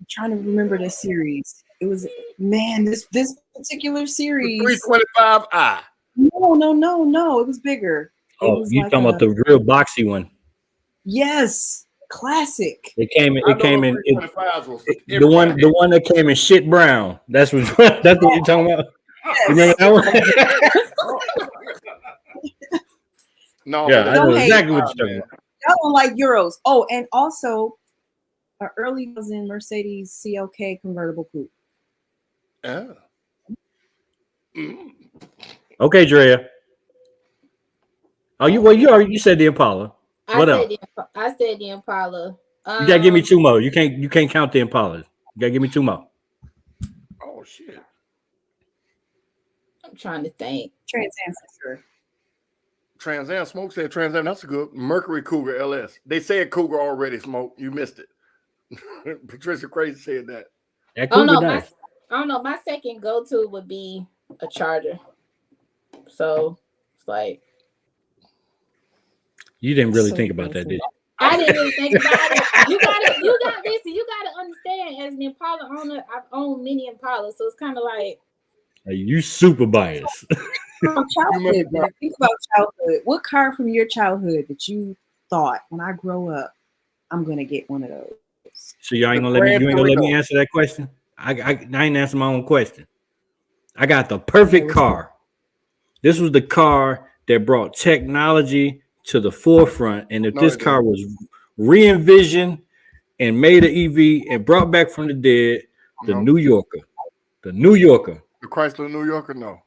trying to remember the series. It was this particular series. 325i. No. It was bigger. You talking about the real boxy one? Yes, classic. It came in. The one that came in shit brown. That's what you're talking about. Yes. You remember that one? No, yeah, I know exactly what you're talking about. That one like Euros. Oh, and also an early in Mercedes CLK convertible coupe. Oh. Okay, Drea. Oh, you said the Impala. What else? I said the Impala. You gotta give me two more. You can't count the Impalas. You gotta give me two more. Oh shit! I'm trying to think. Trans Am for sure. Trans Am. Smoke said Trans Am. That's a good Mercury Cougar LS. They said Cougar already. Smoke. You missed it. Patricia Crazy said that. Oh no, I don't know. My second go-to would be a Charger. So it's like. You didn't really think about that, did you? I didn't really think about it. You gotta understand, as an Impala owner, I've owned many Impalas, so it's kind of like you super biased. Childhood, bro. Think about childhood. What car from your childhood that you thought, when I grow up, I'm gonna get one of those? So you ain't gonna let me answer that question? I ain't answer my own question. I got the perfect car. This was the car that brought technology to the forefront, and if this car was re-envisioned and made an EV and brought back from the dead, the New Yorker. The Chrysler New Yorker. No.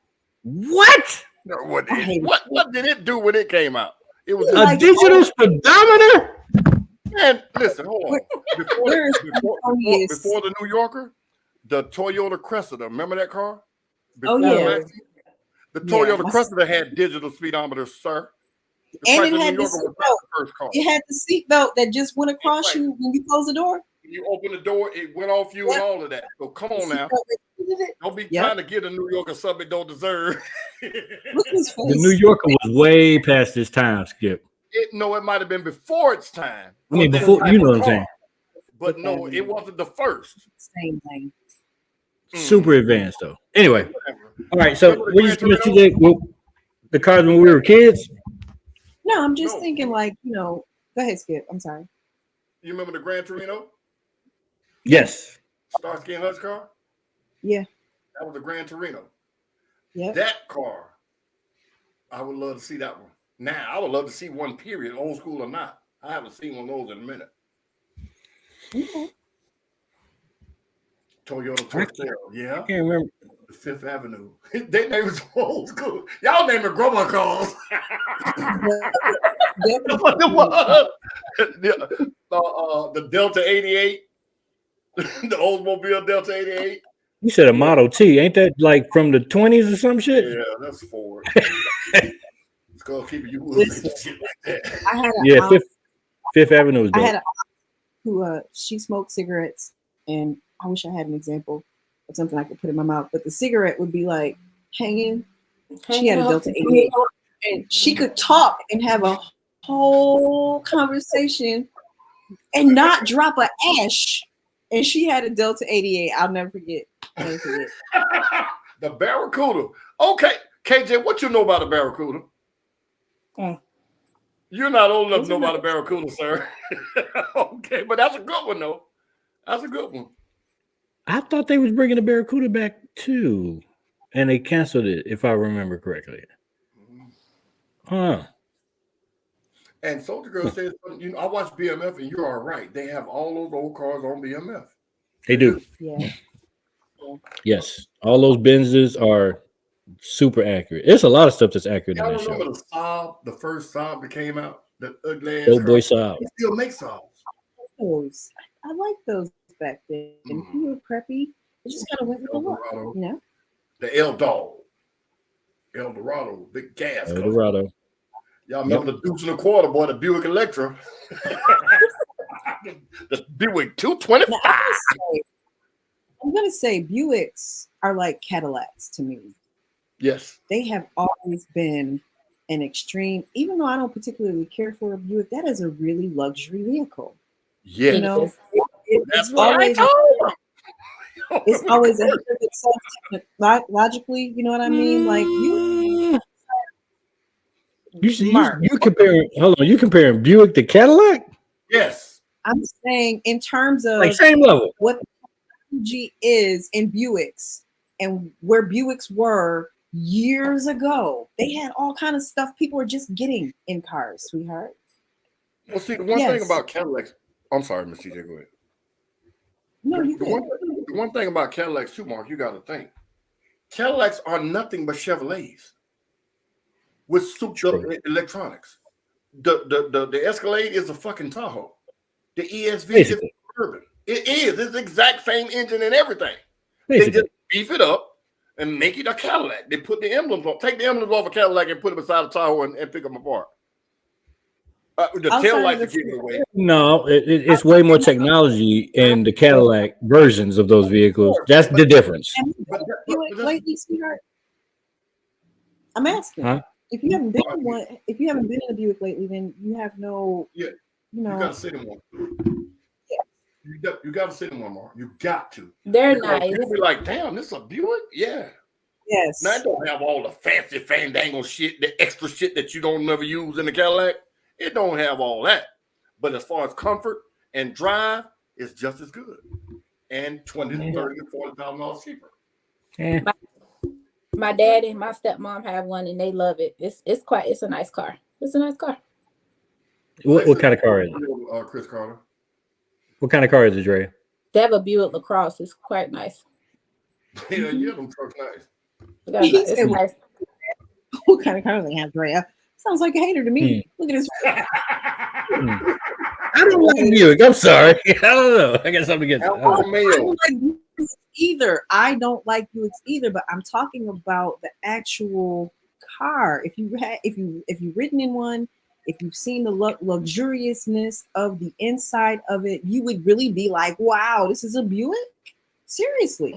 What? No, what did it do when it came out? It was a digital speedometer. Man, listen, hold on. Before the New Yorker, the Toyota Cressida. Remember that car? The Toyota Cressida had digital speedometers, sir. And it had the seatbelt. It had the seatbelt that just went across you when you close the door. When you open the door, it went off you and all of that. So come on now. Don't be trying to get a New Yorker something it don't deserve. The New Yorker was way past its time, Skip. It might have been before its time. I mean, before, you know what I'm saying. But no, it wasn't the first. Same thing. Super advanced though. Anyway, all right. So we just gonna see the cars when we were kids. No, I'm just thinking like, go ahead, Skip. I'm sorry. You remember the Gran Torino? Yes. Starsky and Hutch car? Yeah. That was the Gran Torino. Yeah. That car, I would love to see that one. Now, I would love to see one, period, old school or not. I haven't seen one of those in a minute. Okay. Toyota Tornado, yeah. I can't remember. The Fifth Avenue. They name was old school. Y'all name it grandma cars. The Delta 88. The Oldsmobile Delta 88. You said a Model T, ain't that like from the 20s or some shit? Yeah, that's Ford. It's gonna keep you moving shit like that. I had Yeah, Fifth Avenue is I dope. had a who she smoked cigarettes, and I wish I had an example of something I could put in my mouth, but the cigarette would be like hanging. She had a Delta 88, and she could talk and have a whole conversation and not drop an ash. And she had a Delta 88. I'll never forget. Never forget. The Barracuda. Okay, KJ, what you know about a Barracuda? You're not old enough to know about a Barracuda, sir. Okay, but that's a good one, though. That's a good one. I thought they was bringing the Barracuda back too, and they canceled it, if I remember correctly. Huh. And Soldier Girl says, you know, I watch BMF, and you are right. They have all those old cars on BMF. They do. Yeah. Yes. All those Benzes are super accurate. There's a lot of stuff that's accurate in Y'all that show. remember the Saab, the first Saab that came out? The ugly ass Old boy car? Saab. They still make Saabs. Those. I like those back then. If you were preppy, you just kind of went with the look, you know? The Eldorado, big gas. Eldorado. Y'all remember the Deuce and a Quarter, boy, the Buick Electra. The Buick 225. Now, I'm gonna say Buicks are like Cadillacs to me. Yes. They have always been an extreme, even though I don't particularly care for a Buick, that is a really luxury vehicle. Yeah. You know, That's what I told them. It's always ahead of itself logically, you know what I mean? Like you comparing, hold on, you comparing Buick to Cadillac? Yes. I'm saying in terms of like same level. What the technology is in Buicks and where Buicks were years ago. They had all kind of stuff people were just getting in cars, sweetheart. Well, see, the one thing about Cadillacs, I'm sorry, Miss TJ, go ahead. No, you the one thing about Cadillacs too, Mark, you got to think. Cadillacs are nothing but Chevrolets with souped up electronics. The Escalade is a fucking Tahoe. The ESV is a Urban. It is. It's the exact same engine and everything. Basically. They just beef it up and make it a Cadillac. They put the emblems on, take the emblems off a Cadillac and put it beside a Tahoe and pick them apart. The tail lights are giving away. No, it's way more technology in the Cadillac versions of those vehicles. That's the difference. Lately, sweetheart, I'm asking. Huh? If you haven't been in one, if you haven't been in a Buick lately, then you have no. Yeah. You know. You got to sit in one. Yeah. You got to sit in one more. You got to. They're nice. You'll be like, damn, this is a Buick? Yeah. Yes. Now, it don't have all the fancy fandangle shit, the extra shit that you don't never use in the Cadillac. It don't have all that. But as far as comfort and drive, it's just as good. And $20,000 to $30,000 to $40,000 cheaper. Yeah. My daddy and my stepmom have one and they love it. It's a nice car. It's a nice car. What kind of car is it? Chris Carter. What kind of car is it, Dre? They have a Buick LaCrosse. It's quite nice. Yeah, them trucks nice. It's nice. What kind of car do they have, Dre? Sounds like a hater to me. Look at this. I don't like Buick. I'm sorry. I don't know. I got something against it. I don't like Buicks either. I don't like Buicks either, but I'm talking about the actual car. If you've ridden in one, if you've seen the luxuriousness of the inside of it, you would really be like, wow, this is a Buick? Seriously.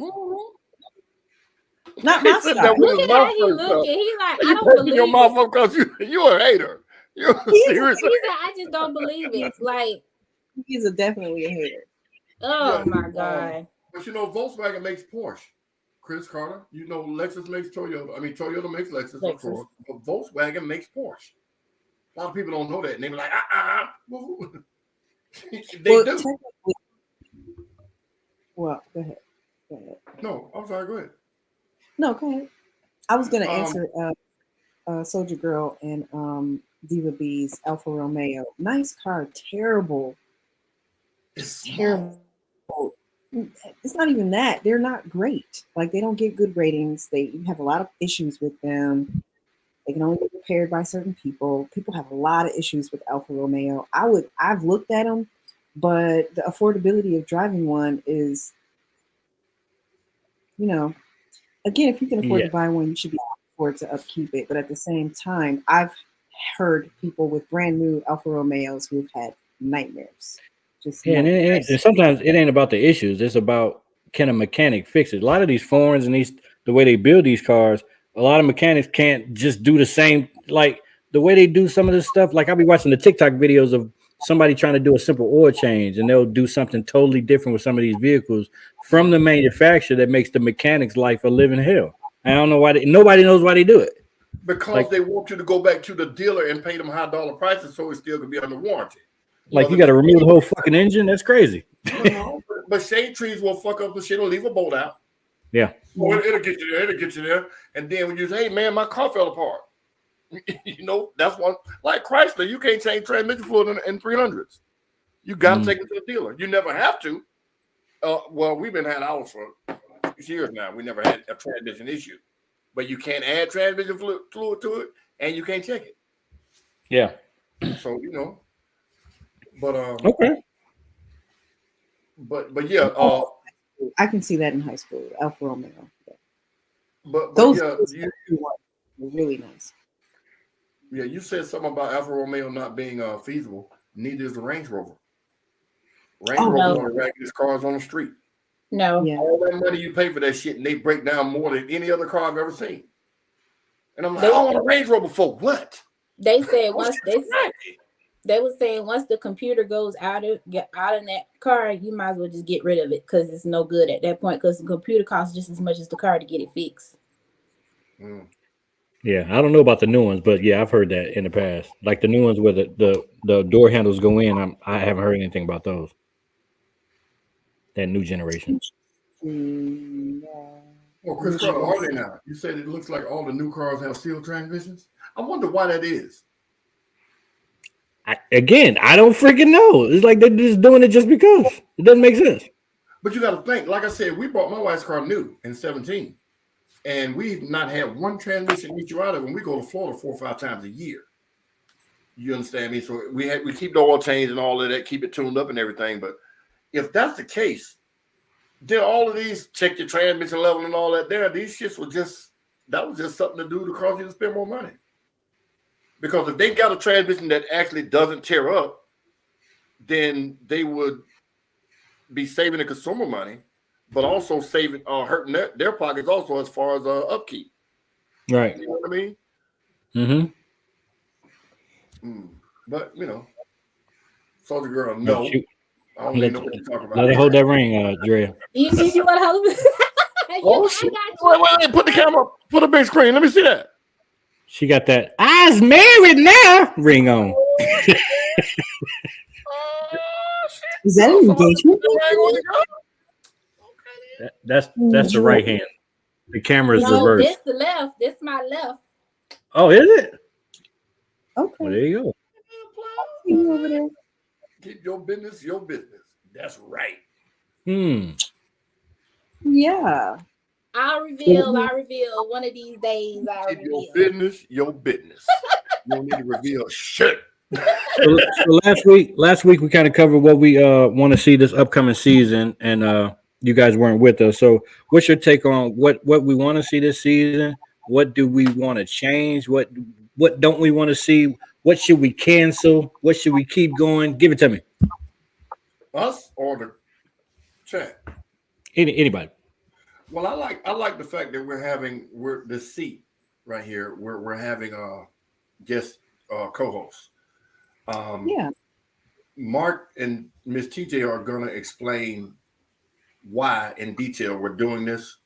Not my style. Look at how he looking. He like, I don't believe your mouth up because you're a hater. You're seriously. He said, I just don't believe it. Like, he's definitely a hater. Oh my God. But you know, Volkswagen makes Porsche. Chris Carter, you know, Lexus makes Toyota. I mean, Toyota makes Lexus, of course. But Volkswagen makes Porsche. A lot of people don't know that. And they be like, They do. Well, go ahead. No, I'm sorry, go ahead. No, go ahead. I was going to answer Soldier Girl and Diva B's Alfa Romeo. Nice car, terrible. It's terrible. It's not even that. They're not great. Like, they don't get good ratings. They have a lot of issues with them. They can only be repaired by certain people. People have a lot of issues with Alfa Romeo. I've looked at them. but the affordability of driving one is, again, if you can afford to buy one, you should be able to afford to upkeep it. But at the same time, I've heard people with brand new Alfa Romeos who've had nightmares. And sometimes it ain't about the issues. It's about, can a mechanic fix it? A lot of these foreigns and the way they build these cars, a lot of mechanics can't just do the same, like the way they do some of this stuff. Like I'll be watching the TikTok videos of somebody trying to do a simple oil change, and they'll do something totally different with some of these vehicles from the manufacturer that makes the mechanic's life a living hell. I don't know why nobody knows why they do it. Because they want you to go back to the dealer and pay them high dollar prices so it still can be under warranty. Like you got to remove the whole fucking engine. That's crazy. But shade trees will fuck up the shit or leave a bolt out. Yeah. Well, it'll get you there. It'll get you there. And then when you say, hey, man, my car fell apart. That's one. Like Chrysler, you can't change transmission fluid in 300s. You got to take it to the dealer. You never have to. Well, we've been had ours for 6 years now. We never had a transmission issue. But you can't add transmission fluid to it, and you can't check it. Yeah. So, But okay. But yeah, I can see that in high school, Alfa Romeo. But those you were really nice. Yeah, you said something about Alfa Romeo not being feasible. Neither is the Range Rover. Range Rover is one of the raggedest cars on the street. No. Yeah. All that money you pay for that shit, and they break down more than any other car I've ever seen. And I'm like, I want a Range Rover for what? They said once they were saying once the computer goes out of that car, you might as well just get rid of it because it's no good at that point because the computer costs just as much as the car to get it fixed. Yeah, I don't know about the new ones, but yeah, I've heard that in the past. Like the new ones where the door handles go in, I haven't heard anything about those. That new generation. Well, Chris, what are they now? You said it looks like all the new cars have steel transmissions. I wonder why that is. I don't freaking know. It's like they're just doing it just because. It doesn't make sense. But you got to think, like I said, we bought my wife's car new in 17. And we've not had one transmission issue out of it. And we go to Florida 4 or 5 times a year. You understand me? So we keep the oil change and all of that, keep it tuned up and everything. But if that's the case, then all of these check your transmission level and all that there, these shits were just something to do to cause you to spend more money. Because if they got a transmission that actually doesn't tear up, then they would be saving the consumer money, but also hurting their pockets also as far as upkeep. Right. You know what I mean? Mm-hmm. But, Soldier Girl, no. I don't even know what you're talking about. Let her hold that ring, Dre. You want to hold it? Oh, shit. Wait, put the camera, put a big screen. Let me see that. She got that I's married now ring on. Is that an engagement? That's the right hand. The camera is reversed. This the left. This my left. Oh, is it? Okay. Well, there you go. You over there. Keep your business your business. That's right. Yeah. I'll reveal one of these days. Keep your business your business. You don't need to reveal shit. So last week we kind of covered what we want to see this upcoming season, and you guys weren't with us. So what's your take on what we want to see this season? What do we want to change? What don't we want to see? What should we cancel? What should we keep going? Give it to me. Us or the chat? Anybody. Well, I like the fact that we're the seat right here. We're having guest co-hosts. Yeah. Mark and Miss TJ are gonna explain why in detail we're doing this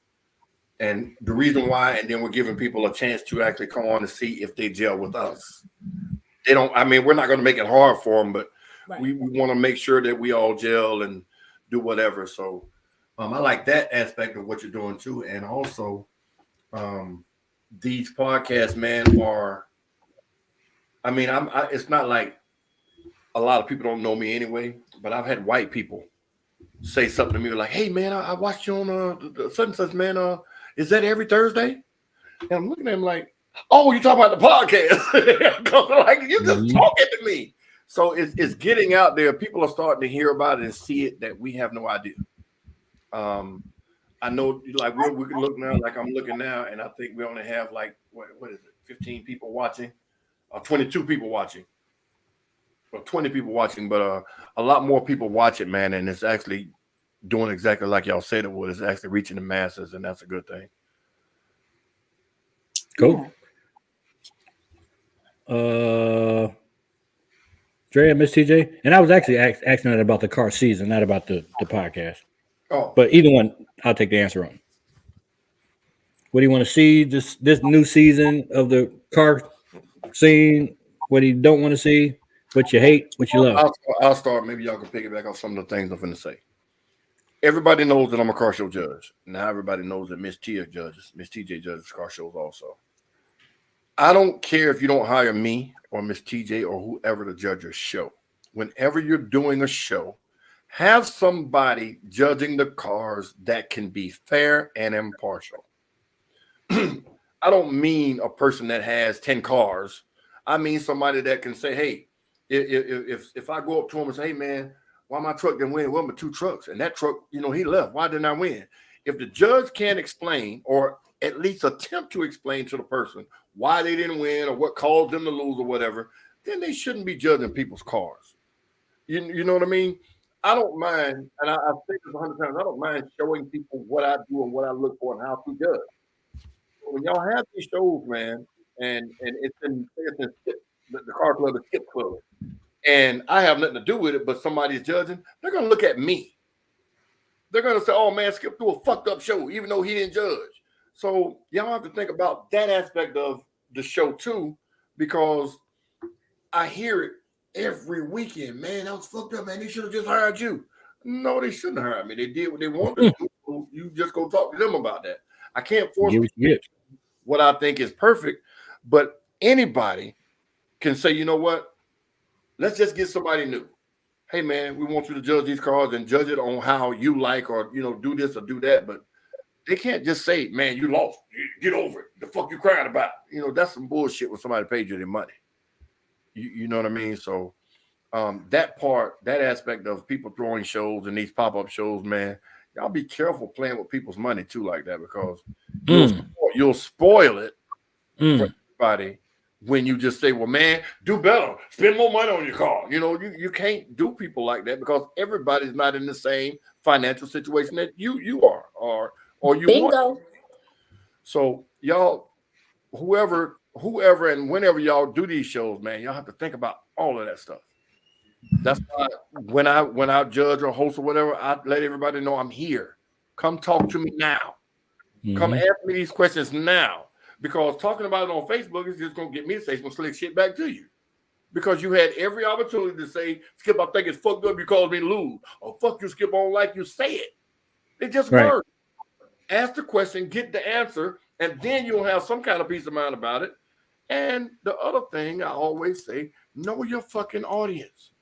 and the reason why, and then we're giving people a chance to actually come on to see if they gel with us. We're not gonna make it hard for them, but we want to make sure that we all gel and do whatever. So I like that aspect of what you're doing too. And also these podcasts, man, are, it's not like a lot of people don't know me anyway, but I've had white people say something to me like, hey man, I watched you on the such and such, man. Is that every Thursday? And I'm looking at him like, oh, you talking about the podcast. Like, you just talking to me. So it's getting out there. People are starting to hear about it and see it that we have no idea. I know, like we can look now, like I'm looking now, and I think we only have like what is it, 15 people watching, or 22 people watching, or 20 people watching, but a lot more people watch it, man, and it's actually doing exactly like y'all said it would. It's actually reaching the masses, and that's a good thing. Cool. Yeah. Dre and Miss TJ, and I was actually asking that about the car season, not about the podcast. Oh, but either one, I'll take the answer on. What do you want to see this new season of the car scene? What do you don't want to see? What you hate? What you love? I'll start. Maybe y'all can pick it back off some of the things I'm going to say. Everybody knows that I'm a car show judge. Now everybody knows that Miss TJ judges car shows also. I don't care if you don't hire me or Miss TJ or whoever to judge your show. Whenever you're doing a show, have somebody judging the cars that can be fair and impartial. I don't mean a person that has 10 cars. I mean somebody that can say, hey, if I go up to him and say, hey, man, why my truck didn't win? Well, my 2 trucks. And that truck, he left. Why didn't I win? If the judge can't explain or at least attempt to explain to the person why they didn't win or what caused them to lose or whatever, then they shouldn't be judging people's cars. You know what I mean? I don't mind, and I've said this 100 times, I don't mind showing people what I do and what I look for and how to judge. When y'all have these shows, man, and it's in the car club, the skip club, and I have nothing to do with it, but somebody's judging, they're going to look at me. They're going to say, oh, man, Skip threw a fucked up show, even though he didn't judge. So y'all have to think about that aspect of the show, too, because I hear it every weekend. Man, that was fucked up, man. They should have just hired you. No, they shouldn't have hired me. They did what they wanted to do. You just go talk to them about that. I can't force what I think is perfect, but anybody can say, you know what? Let's just get somebody new. Hey, man, we want you to judge these cars and judge it on how you like or, do this or do that. But they can't just say, man, you lost. Get over it. The fuck you crying about? That's some bullshit when somebody paid you their money. You know what I mean? So that aspect of people throwing shows and these pop-up shows, man, y'all be careful playing with people's money too like that because you'll spoil it for everybody when you just say, well, man, do better. Spend more money on your car. You can't do people like that because everybody's not in the same financial situation that you are or you want. So y'all, whoever and whenever y'all do these shows, man, y'all have to think about all of that stuff. That's why when I judge or host or whatever, I let everybody know I'm here. Come talk to me now. Come ask me these questions now. Because talking about it on Facebook is just going to get me to say some slick shit back to you. Because you had every opportunity to say, Skip, I think it's fucked up you caused me to lose. Or fuck you, Skip, I don't like you. Say it. It just works. Ask the question, get the answer, and then you'll have some kind of peace of mind about it. And the other thing I always say, know your fucking audience.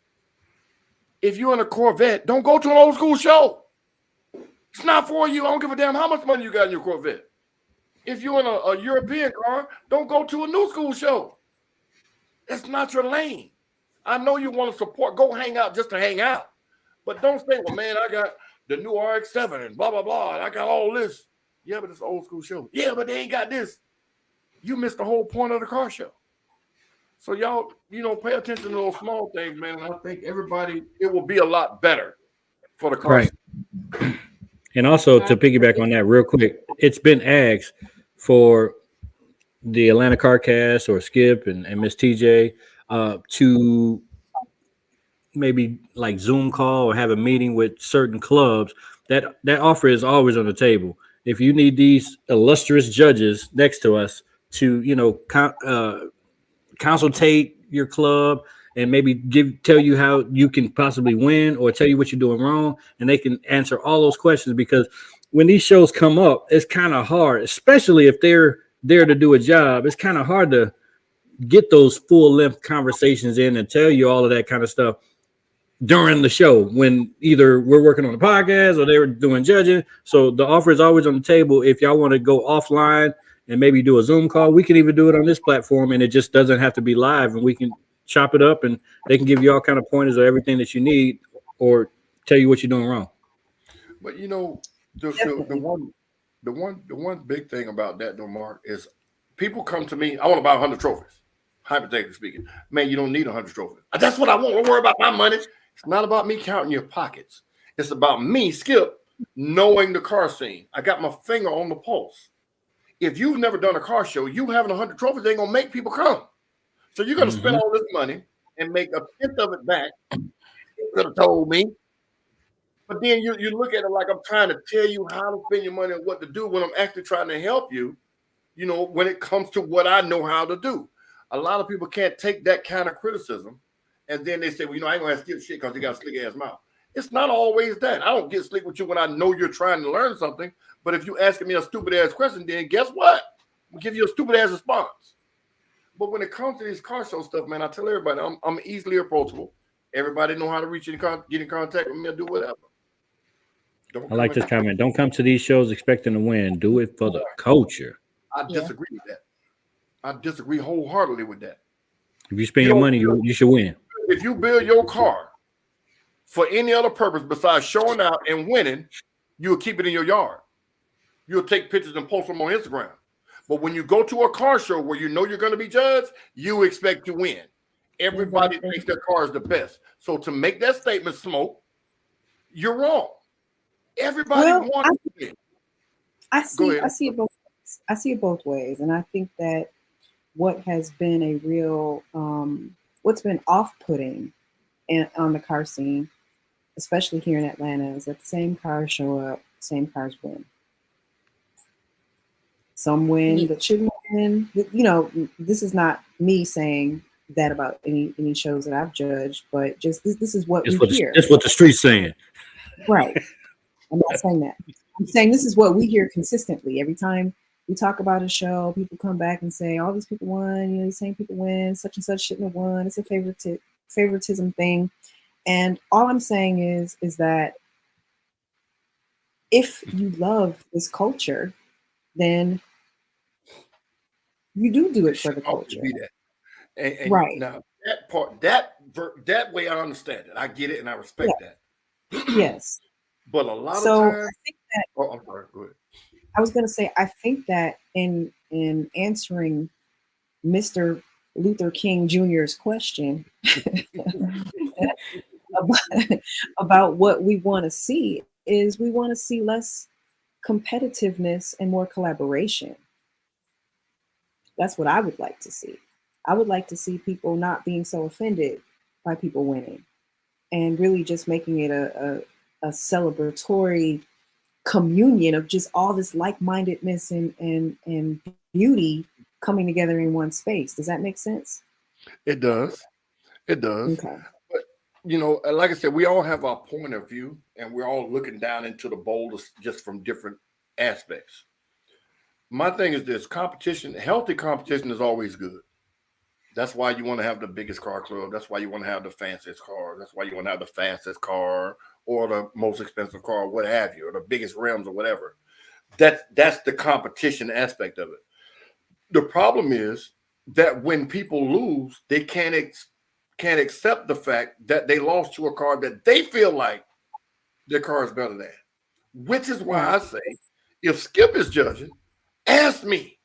If you're in a Corvette, don't go to an old school show. It's not for you. I don't give a damn how much money you got in your Corvette. If you're in a European car, don't go to a new school show. That's not your lane. I know you want to support. Go hang out just to hang out. But don't say, well, man, I got the new RX-7 and blah, blah, blah. And I got all this. Yeah, but it's an old school show. Yeah, but they ain't got this. You missed the whole point of the car show. So y'all, pay attention to those small things, man. And I think it will be a lot better for the car show. And also to piggyback on that real quick, it's been asked for the Atlanta CarCast or Skip and Miss TJ to maybe like Zoom call or have a meeting with certain clubs. That offer is always on the table. If you need these illustrious judges next to us to, consultate your club and maybe tell you how you can possibly win or tell you what you're doing wrong, and they can answer all those questions, because when these shows come up, it's kind of hard, especially if they're there to do a job. It's kind of hard to get those full-length conversations in and tell you all of that kind of stuff during the show when either we're working on the podcast or they're doing judging. So the offer is always on the table. If y'all want to go offline and maybe do a Zoom call, we can even do it on this platform, and it just doesn't have to be live, and we can chop it up, and they can give you all kind of pointers of everything that you need, or tell you what you're doing wrong. But you know, the one big thing about that, though, Mark, is people come to me. I want to buy 100 trophies, hypothetically speaking. Man, you don't need 100 trophies. That's what I want. Don't worry about my money. It's not about me counting your pockets. It's about me, Skip, knowing the car scene. I got my finger on the pulse. If you've never done a car show, you having 100 trophies ain't gonna make people come. So you're gonna spend all this money and make a tenth of it back. You could have told me. But then you look at it like I'm trying to tell you how to spend your money and what to do when I'm actually trying to help you, you know, when it comes to what I know how to do. A lot of people can't take that kind of criticism. And then they say, well, you know, I ain't gonna have to skip shit because you got a slick ass mouth. It's not always that. I don't get slick with you when I know you're trying to learn something. But if you're asking me a stupid ass question, then guess what? I'll give you a stupid ass response. But when it comes to these car show stuff, man, I tell everybody I'm easily approachable. Everybody know how to reach get in contact with me or do whatever. I like this comment. Don't come to these shows expecting to win. Do it for the culture. I disagree with that. I disagree wholeheartedly with that. If you spend your money, you should win. If you build your car for any other purpose besides showing out and winning, you'll keep it in your yard. You'll take pictures and post them on Instagram. But when you go to a car show where you know you're going to be judged, you expect to win. Everybody thinks their car is the best. So to make that statement, Smoke, you're wrong. Everybody wants to win. I see it both ways. I see it both ways. And I think that what has been a real, what's been off-putting on the car scene, especially here in Atlanta, is that the same cars show up, same cars win. Some win that shouldn't win. You know, this is not me saying that about any shows that I've judged, but just this is what we hear. That's what the street's saying. Right. I'm not saying that. I'm saying this is what we hear consistently. Every time we talk about a show, people come back and say, all these people won, you know, the same people win, such and such shouldn't have won. It's a favoritism thing. And all I'm saying is that if you love this culture, then you do it for the culture. And right. Now that part, that way I understand it. I get it and I respect that. Yes. But a lot of times, I think that, I'm sorry, go ahead. I was going to say, I think that in answering Mr. Luther King Jr.'s question about what we want to see is we want to see less competitiveness and more collaboration. That's what I would like to see. I would like to see people not being so offended by people winning and really just making it a celebratory communion of just all this like-mindedness and beauty coming together in one space. Does that make sense? It does. It does. Okay. But, you know, like I said, we all have our point of view and we're all looking down into the bowl just from different aspects. My thing is this: competition, healthy competition is always good. That's why you want to have the biggest car club. That's why you want to have the fanciest car. That's why you want to have the fastest car or the most expensive car, what have you, or the biggest rims or whatever. That's the competition aspect of it. The problem is that when people lose, they can't accept the fact that they lost to a car that they feel like their car is better than. Which is why I say, if Skip is judging, ask me.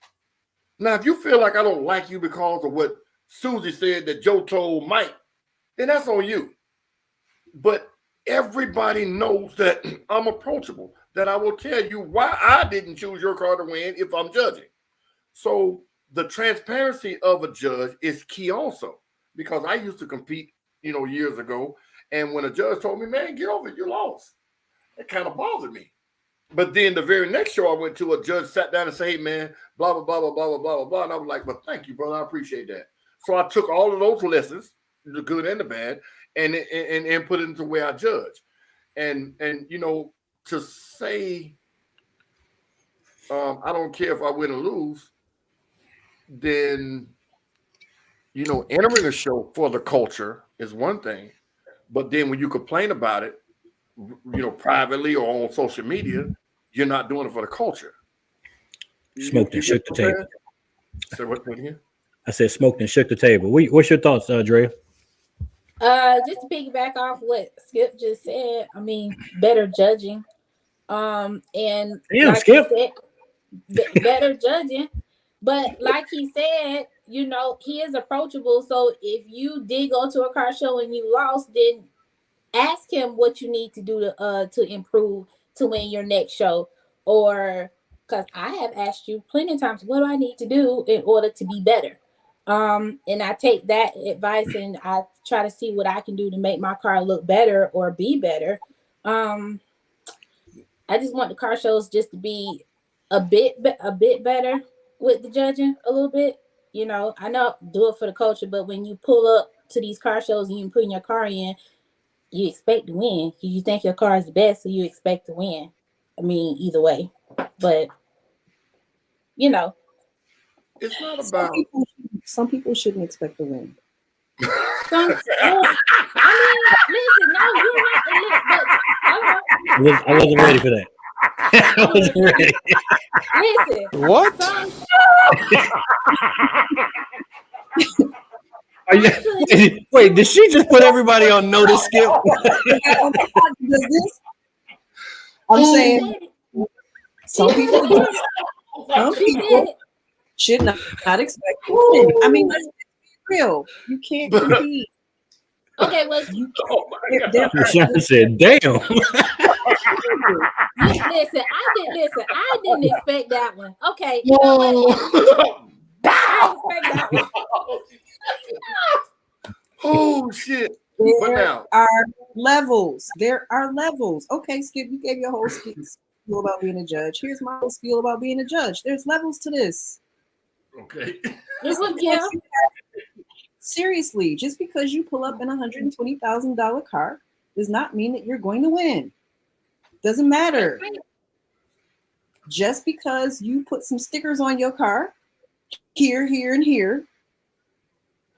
Now, if you feel like I don't like you because of what Susie said that Joe told Mike, then that's on you. But everybody knows that I'm approachable, that I will tell you why I didn't choose your car to win if I'm judging. So the transparency of a judge is key also, because I used to compete, you know, years ago. And when a judge told me, man, get over it, you lost, it kind of bothered me. But then the very next show I went to, a judge sat down and said, hey, man, blah, blah, blah, blah, blah, blah, blah, blah. And I was like, well, thank you, brother. I appreciate that. So I took all of those lessons, the good and the bad, and put it into the way I judge. And you know, to say I don't care if I win or lose, then, you know, entering a show for the culture is one thing. But then when you complain about it, you know, privately or on social media, you're not doing it for the culture. Smoked and shook the table. Say what again? I said smoked and shook the table. What's your thoughts, Drea? Just to piggyback off what Skip just said, I mean, better judging. And Damn, like he Skip. said, better judging. But like he said, you know, he is approachable. So if you did go to a car show and you lost, then ask him what you need to do to improve to win your next show. Or because I have asked you plenty of times, what do I need to do in order to be better? And I take that advice and I try to see what I can do to make my car look better or be better. Um, I just want the car shows just to be a bit better with the judging a little bit. You know, I know do it for the culture, but when you pull up to these car shows and you put your car in, you expect to win. You think your car is the best, so you expect to win. I mean, either way, but you know, It's not Some about. people, some people shouldn't expect to win. some. I mean, listen, no, you're right. But hello, I wasn't ready for that. I wasn't ready. listen. What? Some Are you, wait, did she just put everybody on notice, Skip? Does this? I'm saying some people, some she people said, should not expect to win. I mean, let's be real. You can't compete. okay, well, You Oh my can't. God. Rashonda said, "Damn." listen. I didn't expect that one. Okay, you know what? I didn't expect that one. Oh shit! But There now, are levels. There are levels. Okay, Skip, you gave your whole spiel about being a judge. Here's my whole spiel about being a judge. There's levels to this. okay. Yeah. Seriously, just because you pull up in a $120,000 car does not mean that you're going to win. Doesn't matter. Just because you put some stickers on your car, here, here, and here,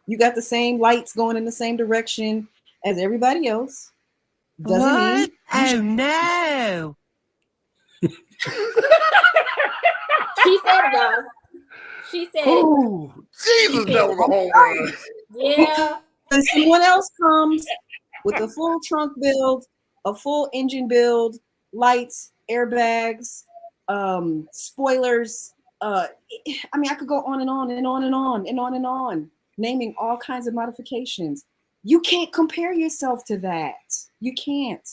you got the same lights going in the same direction as everybody else, doesn't mean. Oh no! She said it, y'all. She said, Oh, Jesus, that was a home run. yeah. And someone else comes with a full trunk build, a full engine build, lights, airbags, spoilers. I mean, I could go on and on and on and on and on and on, naming all kinds of modifications. You can't compare yourself to that. You can't.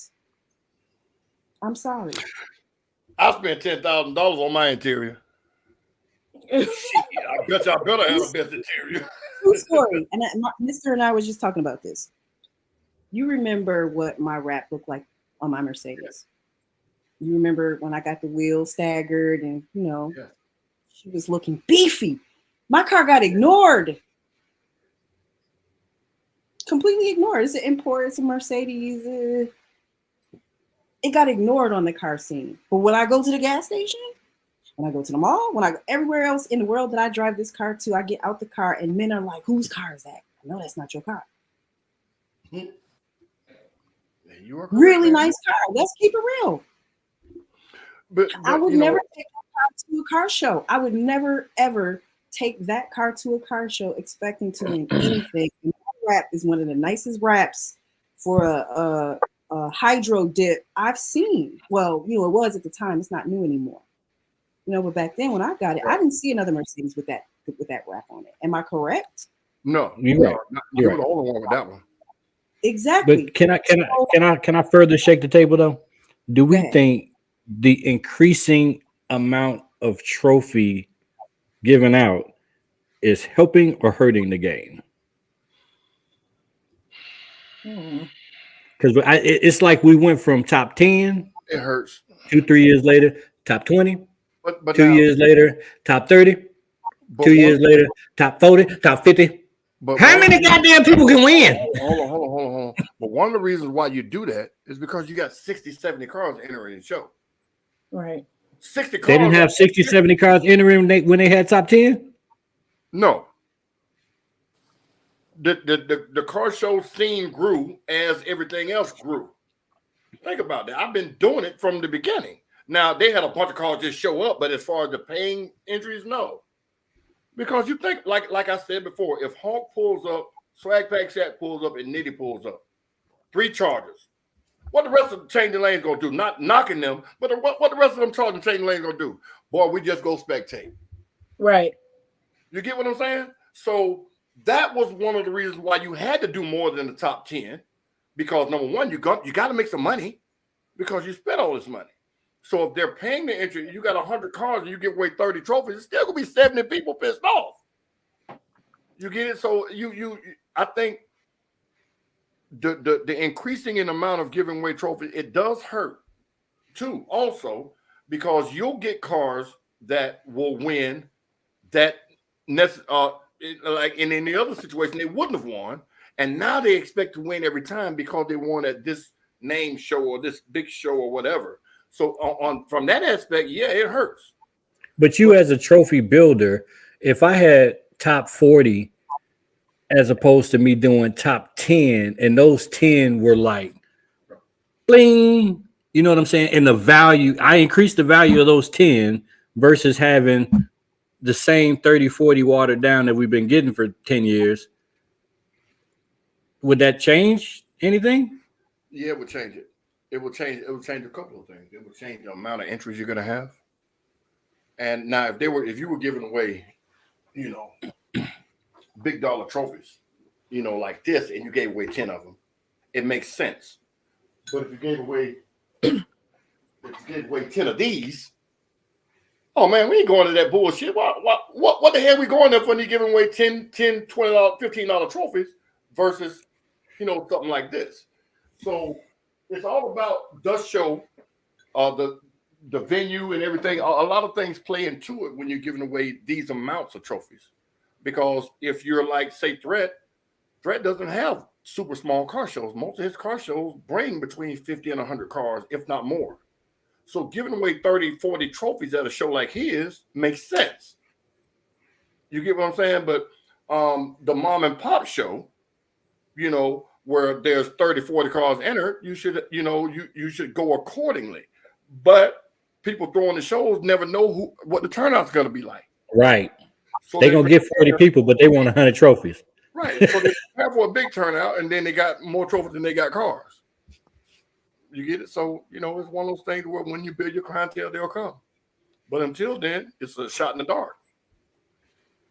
I'm sorry. I spent $10,000 on my interior. I bet y'all better have the best interior. True story. And Mr. and I was just talking about this. You remember what my wrap looked like on my Mercedes? You remember when I got the wheels staggered and, she was looking beefy. My car got ignored. Completely ignored. It's an import. It's a Mercedes. It got ignored on the car scene. But when I go to the gas station, when I go to the mall, when I go everywhere else in the world that I drive this car to, I get out the car and men are like, whose car is that? No, that's not your car. You are correct, really man. nice car. Let's keep it real. But I would never take that car to a car show. I would never, ever take that car to a car show expecting to win anything. And that wrap is one of the nicest wraps for a hydro dip I've seen. Well, it was at the time. It's not new anymore. But back then when I got it, I didn't see another Mercedes with that wrap on it. Am I correct? No, You're right. You're the only one with that one. Exactly. But can I further shake the table though? Do we think the increasing amount of trophy given out is helping or hurting the game? Because it's like we went from top 10. It hurts. 2-3 years later, top 20. But 2 years later, top 30. 2 years later, top 40, top 50. But how many goddamn people can win? Hold on. But one of the reasons why you do that is because you got 60, 70 cars entering the show. Right. 60 cars. They didn't have 60, 70 cars entering when they had top 10? No. The car show scene grew as everything else grew. Think about that. I've been doing it from the beginning. Now, they had a bunch of cars just show up, but as far as the paying entries, no. Because you think, like I said before, if Honk pulls up Swag Pack Shack pulls up, and Nitty pulls up. 3 chargers. What the rest of the changing lanes gonna do? Not knocking them, but what the rest of them charging changing lanes gonna do? Boy, we just go spectate. Right. You get what I'm saying? So that was one of the reasons why you had to do more than the top 10, because number one, you got to make some money because you spent all this money. So if they're paying the entry, you got 100 cars and you give away 30 trophies, it's still gonna be 70 people pissed off. You get it? So I think the increasing in amount of giving away trophies, it does hurt too, also, because you'll get cars that will win that like in any other situation they wouldn't have won, and now they expect to win every time because they won at this name show or this big show or whatever. So on from that aspect, yeah, it hurts. But you as a trophy builder, if I had top 40 as opposed to me doing top 10, and those 10 were like bling, you know what I'm saying? And the value, I increased the value of those 10 versus having the same 30, 40 watered down that we've been getting for 10 years. Would that change anything? Yeah, it would change it. It would change a couple of things. It would change the amount of entries you're gonna have. And now if you were giving away, big dollar trophies, like this, and you gave away 10 of them, it makes sense. But if you gave away 10 of these, oh man, we ain't going to that bullshit. What the hell we going there for when you giving away 10, $20, $15 trophies versus, something like this. So it's all about the show, the venue and everything. A lot of things play into it when you're giving away these amounts of trophies. Because if you're like, say, Threat doesn't have super small car shows. Most of his car shows bring between 50 and 100 cars, if not more. So giving away 30, 40 trophies at a show like his makes sense. You get what I'm saying? But the mom and pop show, where there's 30, 40 cars entered, you should, you should go accordingly. But people throwing the shows never know what the turnout's going to be like. Right. So they're going to get 40 people, but they want 100 trophies. Right. So they have for a big turnout, and then they got more trophies than they got cars. You get it? So, it's one of those things where when you build your clientele, they'll come. But until then, it's a shot in the dark.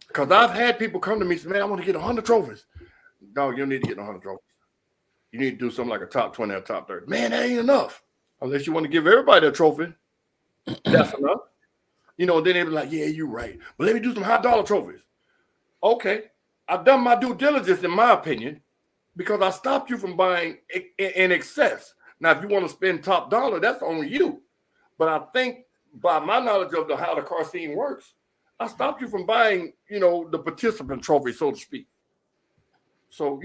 Because I've had people come to me and say, man, I want to get 100 trophies. No, you don't need to get 100 trophies. You need to do something like a top 20 or top 30. Man, that ain't enough. Unless you want to give everybody a trophy, that's enough. Then they be like, yeah, you're right. But let me do some high dollar trophies. Okay. I've done my due diligence, in my opinion, because I stopped you from buying in excess. Now, if you want to spend top dollar, that's on you. But I think by my knowledge of how the car scene works, I stopped you from buying, the participant trophy, so to speak. So,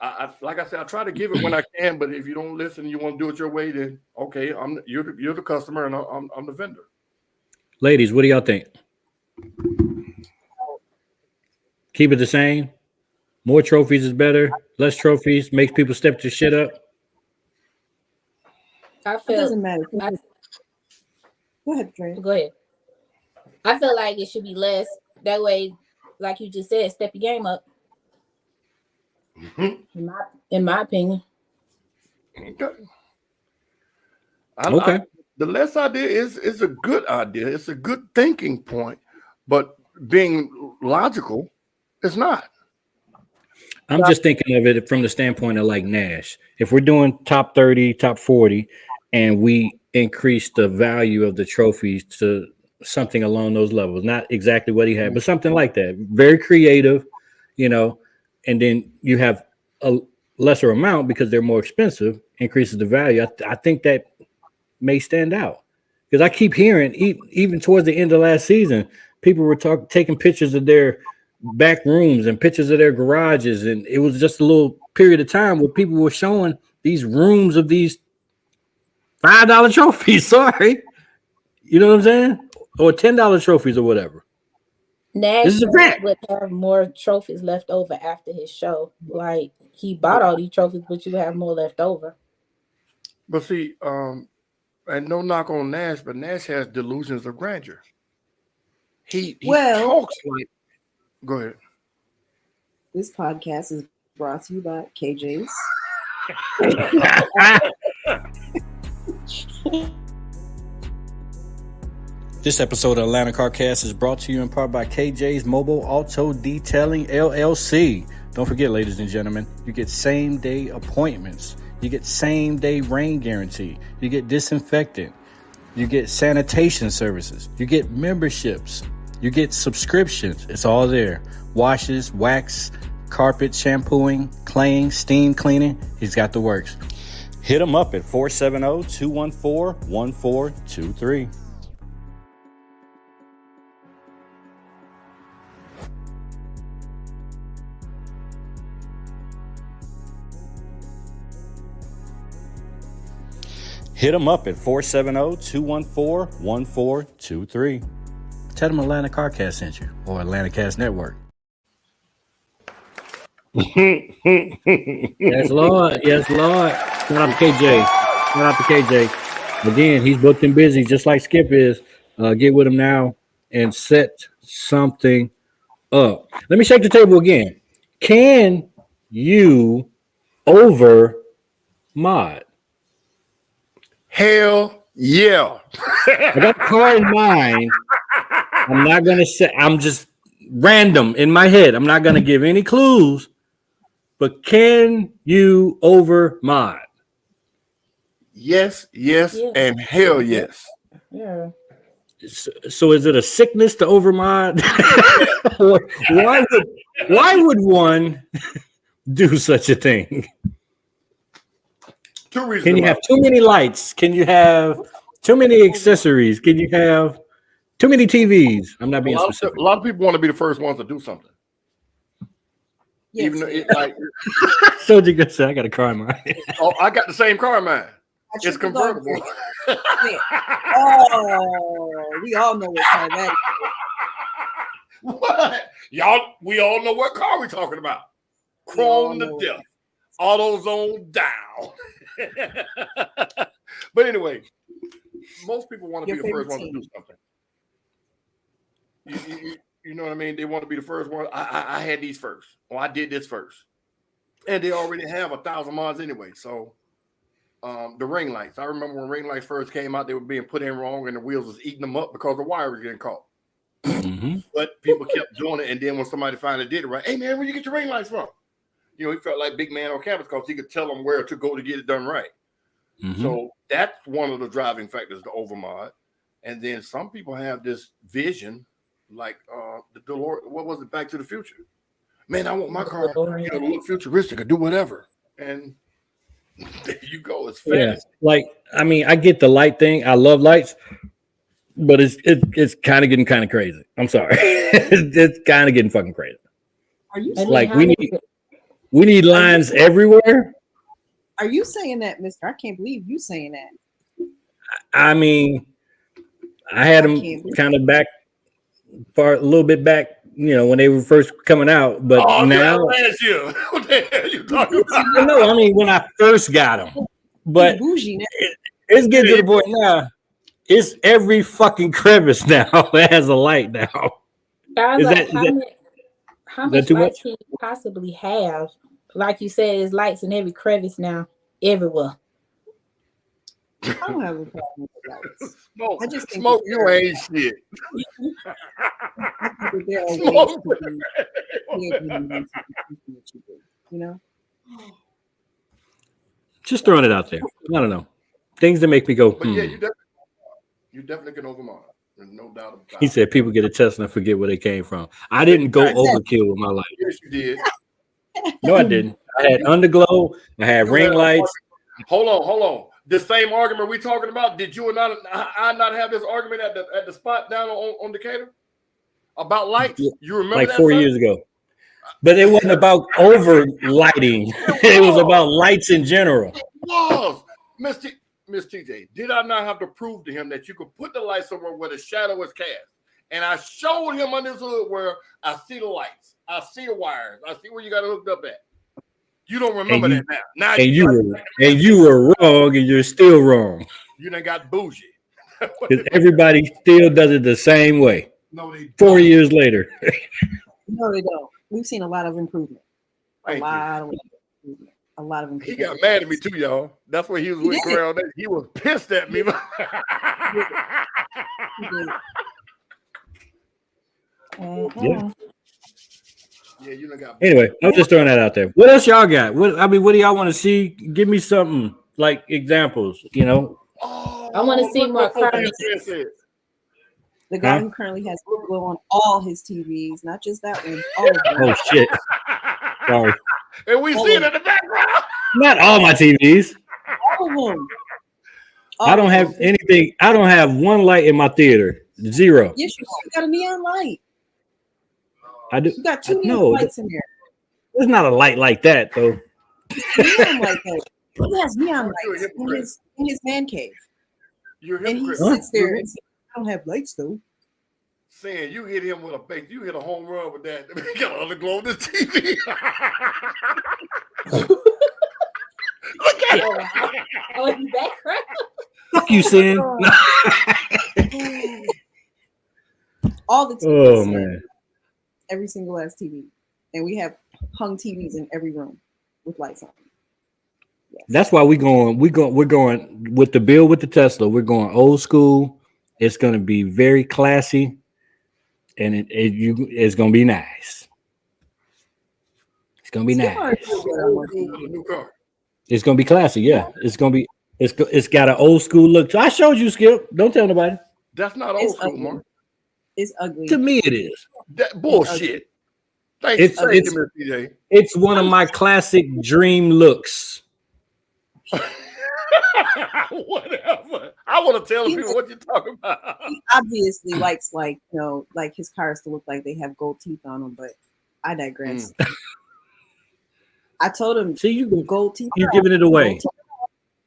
I like I said, I try to give it when I can. But if you don't listen, you want to do it your way, then okay, you're the customer and I'm the vendor. Ladies, what do y'all think? Keep it the same. More trophies is better. Less trophies makes people step to shit up. I It feel. doesn't matter. Go ahead, Dre. Go ahead. I feel like it should be less. That way, like you just said, step your game up. Mm-hmm. In my opinion. Okay. The less idea is a good idea. It's a good thinking point, but being logical, it's not. I'm just thinking of it from the standpoint of like Nash. If we're doing top 30, top 40, and we increase the value of the trophies to something along those levels, not exactly what he had, but something like that, very creative, and then you have a lesser amount because they're more expensive, increases the value. I think that may stand out because I keep hearing even towards the end of last season, people were taking pictures of their back rooms and pictures of their garages, and it was just a little period of time where people were showing these rooms of these $5 trophies. Sorry, you know what I'm saying, or $10 trophies or whatever. Nash would have more trophies left over after his show. Like he bought all these trophies, but you have more left over. But see, and no knock on Nash, but Nash has delusions of grandeur. He talks like. Go ahead. This podcast is brought to you by KJ's. This episode of Atlanta CarCast is brought to you in part by KJ's Mobile Auto Detailing LLC. Don't forget, ladies and gentlemen, you get same-day appointments. You get same-day rain guarantee. You get disinfectant. You get sanitation services. You get memberships. You get subscriptions. It's all there. Washes, wax, carpet shampooing, claying, steam cleaning. He's got the works. Hit him up at 470-214-1423. Hit them up at 470-214-1423. Tell them Atlanta CarCast sent you, or Atlanta Cast Network. Yes, Lord. Yes, Lord. Shout out to KJ. Shout out to KJ. Again, he's booked and busy, just like Skip is. Get with him now and set something up. Let me shake the table again. Can you over mod? Hell yeah. I got a car in mind. I'm not going to say, I'm just random in my head. I'm not going to give any clues, but can you over mod? Yes, and hell yes. Yeah. So is it a sickness to over mod? why would one do such a thing? Two reasons. Can you have too many lights? Can you have too many accessories? Can you have too many TVs? I'm not being specific. A lot of people want to be the first ones to do something. Yes. Even though it, like, So you could say I got a car in mind. oh, I got the same car in mine. It's convertible. Oh, we all know what car that is. What? We all know what car we're talking about. Chrome to death. AutoZone down. But anyway, most people want to be the first one to do something. You know what I mean? They want to be the first one. I had these first. Or I did this first. And they already have 1,000 mods anyway. So the ring lights. I remember when ring lights first came out, they were being put in wrong and the wheels was eating them up because the wire was getting caught. Mm-hmm. But people kept doing it. And then when somebody finally did it right, hey man, where you get your ring lights from? You know, he felt like big man on campus because he could tell them where to go to get it done right. Mm-hmm. So that's one of the driving factors, the overmod. And then some people have this vision, like the DeLorean. What was it? Back to the Future. Man, I want my car, to look futuristic or do whatever. And there you go. It's fantasy. Yeah, like I mean, I get the light thing. I love lights, but it's kind of getting kind of crazy. I'm sorry, it's kind of getting fucking crazy. Are you like we need lines everywhere? Are you saying that, Mister? I can't believe you saying that. I mean, I had them kind of back far, a little bit back, you know, when they were first coming out. But now, last year, what the hell are you talking about? No, I mean when I first got them. But it's getting to the point now. It's every fucking crevice now that has a light now. How much lights can you possibly have? Like you said, there's lights in every crevice now, everywhere. I don't have a problem with lights. Smoke. I just think smoke your ain't shit. You know? Just throwing it out there. I don't know. Things that make me go, But yeah, you definitely can overmod. There's no doubt about it. He said people get a test and forget where they came from. I didn't go overkill with my life. Yes, you did. No, I didn't. I had underglow. I had ring lights. Hold on. The same argument we talking about. Did you and I not have this argument at the spot down on Decatur about lights? You remember like that 4 years ago? But it wasn't about over lighting. It was about lights in general. It was. Miss TJ, did I not have to prove to him that you could put the light somewhere where the shadow is cast? And I showed him on this hood where I see the lights, I see the wires, I see where you got it hooked up at. You don't remember that now. You were wrong, and you're still wrong. You done got bougie. Because everybody still does it the same way. No, they don't. 4 years later. No, they don't. We've seen a lot of improvement. A lot of them. He got mad at me too, y'all. That's where he was with Corral. He was pissed at me. Yeah. Yeah, you done got. Anyway, I'm just throwing that out there. What else y'all got? What do y'all want to see? Give me something like examples. You know. Oh, I want to see more currency. The guy who currently has Google on all his TVs, not just that one. All of them. Oh shit! Sorry. And we see it in the background. Not all my TVs. All of them. I don't have anything. I don't have one light in my theater. Zero. Yes, you got a neon light. I do. You got 2 neon lights in there. There's not a light like that though. Neon light though. He has neon lights in his man cave. And he sits there and says, I don't have lights though. Saying you hit him with a face, you hit a home run with that. He got on the glow on the TV. Look at him. Oh, in the background. Fuck you, Sin. All the TVs. Oh man. Every single last TV. And we have hung TVs in every room with lights on. Yes. That's why we're going with the bill with the Tesla. We're going old school. It's going to be very classy, and it's going to be nice. It's going to be nice. New car. It's going to be classy. Yeah, it's going to be. It's got an old school look. So I showed you, Skip. Don't tell nobody. That's not old school, Mark. It's ugly. To me, it is. That bullshit. Thank you, DJ. It's one of my classic dream looks. Whatever. I want to tell people what you're talking about. He obviously likes, like his cars to look like they have gold teeth on them, but I digress. I told him, see, you gold teeth. You're giving it away.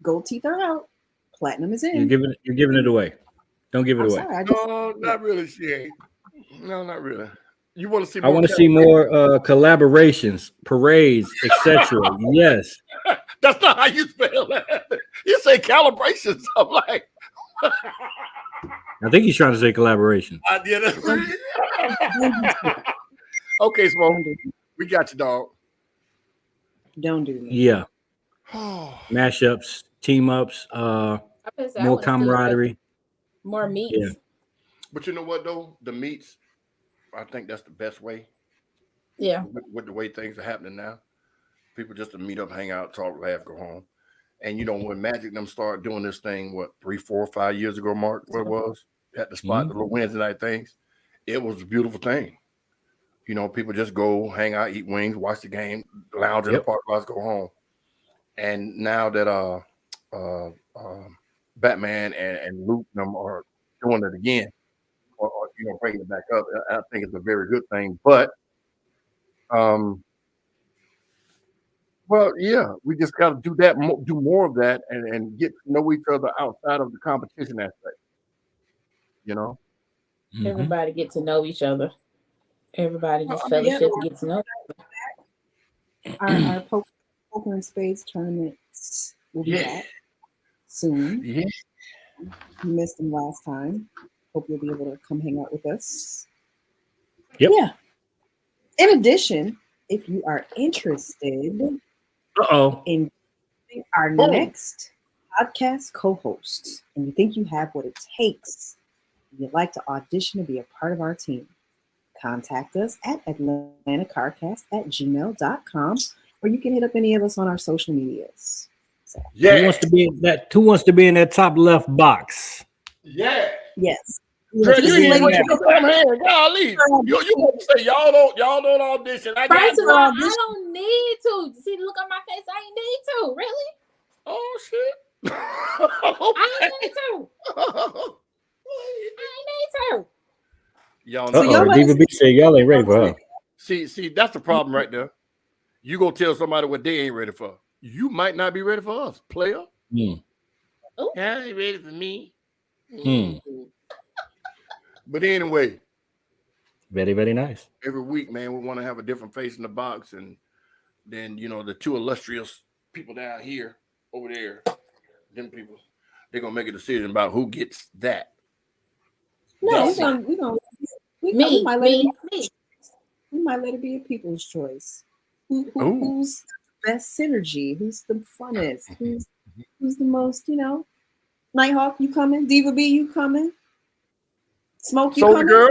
Gold teeth are out. Platinum is in. You're giving it away. Don't give it away. Sorry, no, not really. She ain't. No, not really. You want to see? I want to see more collaborations, parades, etc. Yes. That's not how you spell that. You say calibrations. I'm like, I think he's trying to say collaboration. I did it. Okay, Smoke. We got you, dog. Don't do that. Yeah. Mashups, team ups, more camaraderie. More meats. Yeah. But you know what though? The meats, I think that's the best way. Yeah. With the way things are happening now. People just to meet up, hang out, talk, laugh, go home. And you know, when Magic them started doing this thing, 3, 4, 5 years ago, Mark, what it was at the spot, the little Wednesday night things, it was a beautiful thing. You know, people just go hang out, eat wings, watch the game, lounge in the park lots, go home. And now that Batman and Luke them are doing it again, or you know, bringing it back up, I think it's a very good thing. But well, yeah, we just got to do that, do more of that, and get to know each other outside of the competition aspect. You know, everybody get to know each other. Everybody just fellowship and get to know. Our poker and spades tournaments will be back soon. Yeah, you missed them last time. Hope you'll be able to come hang out with us. Yep. Yeah. In addition, if you are interested in our next podcast co-host and you think you have what it takes, you'd like to audition to be a part of our team, contact us at atlantacarcast@gmail.com, or you can hit up any of us on our social medias. So, who wants to be in that top left box? Yeah. Yes. Girl, you want to say y'all don't audition. First of all, I don't need to. See the look on my face? I ain't need to. Really? Oh shit. I ain't need to. I ain't need to. Y'all know. Diva B said y'all ain't ready for her. See, that's the problem right there. You go tell somebody what they ain't ready for. You might not be ready for us, player. Oh, yeah, ain't ready for me. But anyway, very, very nice. Every week, man, we want to have a different face in the box, and then you know the two illustrious people down here, over there, them people, they're gonna make a decision about who gets that. No, we might let it be a people's choice. Who's the best synergy? Who's the funnest? Who's the most, Nighthawk, you coming? Diva B, you coming? Smoke, you Soldier coming? Girl,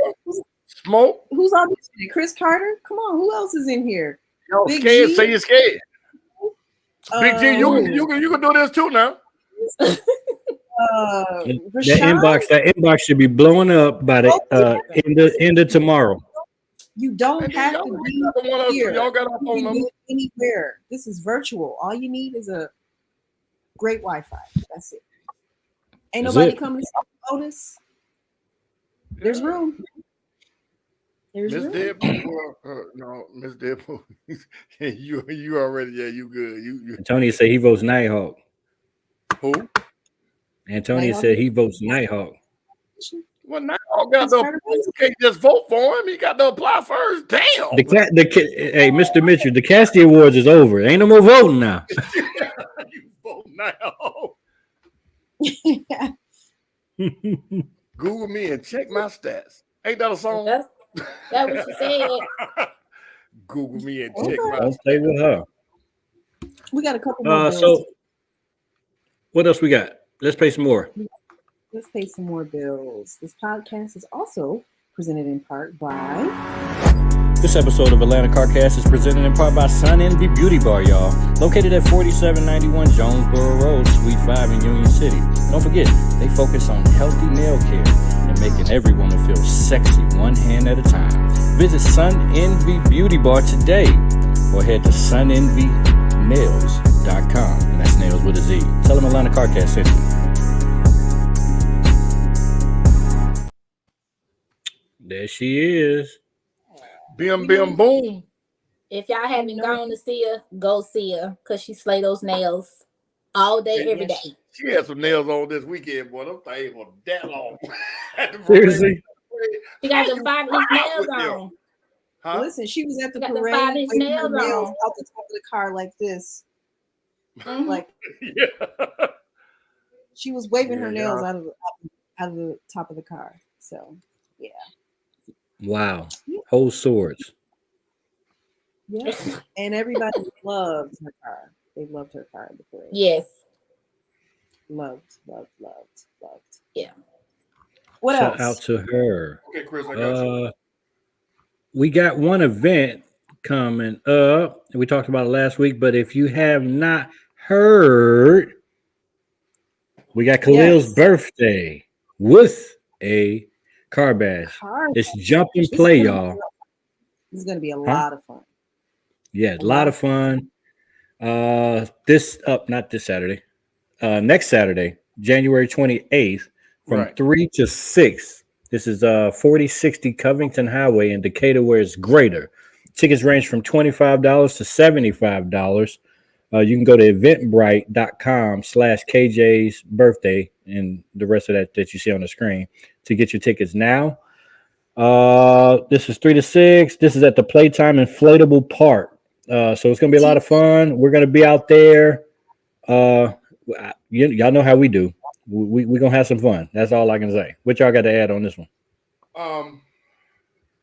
Smoke. Who's auditioning? Chris Carter? Come on, who else is in here? Y'all Big scared? G? Say you're scared. Big G, you can do this too now. That inbox should be blowing up by the end of tomorrow. You don't have to be here. Y'all got our You phone can number. do it anywhere. This is virtual. All you need is a great Wi-Fi. That's it. Ain't That's nobody it. coming to stop Otis. There's room. There's Miss room. Deadpool, no, Miss Deadpool. you already, you good. You Antonio said he votes Nighthawk. who? Antonio Nighthawk? said he votes Nighthawk. Well, now you can't just vote for him. He got to apply first. Damn. Hey, Mr. Mitchell, the Casty Awards is over. Ain't no more voting now. You vote now. Google me and check my stats. Ain't that a song? That's what she said. Google me and check my I'll stay with her. We got a couple more bills. So what else we got? Let's pay some more. Let's pay some more bills. This podcast is also presented in part by... This episode of Atlanta CarCast is presented in part by Sun Envy Beauty Bar, y'all. Located at 4791 Jonesboro Road, Suite 5 in Union City. Don't forget, they focus on healthy nail care and making every woman feel sexy one hand at a time. Visit Sun Envy Beauty Bar today or head to sunenvynails.com. And that's nails with a Z. Tell them Atlanta CarCast sent you. There she is. Bim boom. If y'all haven't gone to see her, go see her because she slay those nails all day, every day. She had some nails on this weekend, boy. Them things were that long. Seriously? She got them 5-inch nails on. Huh? Listen, she was at the Got the parade 5-inch waving her nails nails on. out the top of the car like this. Mhm. Like Yeah. she was waving her Yeah, nails yeah. out of the top of the car. So yeah. Wow. Whole swords. Yeah. And everybody loved her car. They loved her car at the parade. Yes. Loved. Yeah. What Shout else? out to her. Okay, Chris, I got you. We got one event coming up. We talked about it last week, but if you have not heard, we got Khalil's birthday with a car bash. It's jump and play, y'all. This is going to be a lot of fun. Yeah, a lot of fun. Not this Saturday. Next Saturday, January 28th, from 3 to 6. This is 4060 Covington Highway in Decatur, where it's greater. Tickets range from $25 to $75. You can go to eventbrite.com/KJ's birthday and the rest of that you see on the screen to get your tickets now. This is 3 to 6. This is at the Playtime Inflatable Park. So it's gonna be a lot of fun. We're gonna be out there. Y'all know how we do. We're gonna have some fun. That's all I can say. What y'all got to add on this one?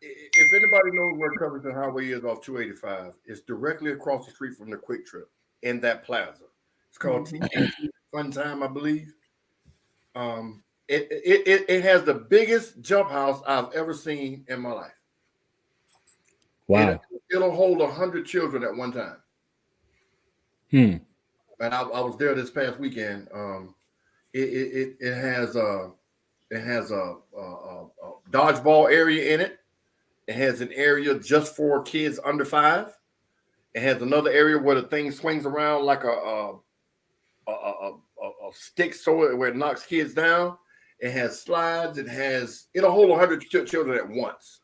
If anybody knows where Covington Highway is off 285, it's directly across the street from the Quick Trip in that plaza. It's called Fun Time, I believe. It has the biggest jump house I've ever seen in my life. Wow. It'll hold 100 children at one time. And I was there this past weekend. It has a dodgeball area in it. It has an area just for kids under 5. It has another area where the thing swings around like a stick so where it knocks kids down. It has slides. It'll hold 100 children at once,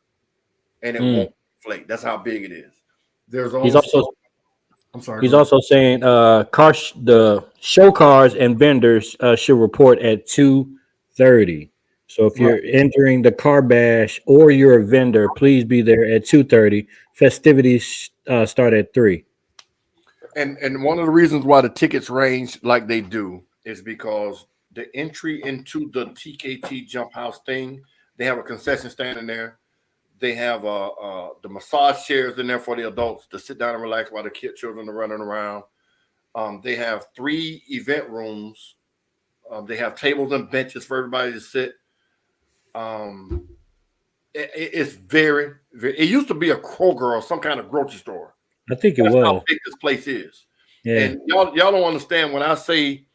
and it won't inflate. That's how big it is. He's also saying the show cars and vendors should report at 2:30. So if you're entering the car bash or you're a vendor, please be there at 2:30. Festivities start at 3. And one of the reasons why the tickets range like they do is because the entry into the TKT Jump House thing, they have a concession stand in there. They have the massage chairs in there for the adults to sit down and relax while the children are running around. They have 3 event rooms. They have tables and benches for everybody to sit. It's very, very. It used to be a Kroger or some kind of grocery store. I think it That's was. how big this place is. Yeah. And y'all don't understand when I say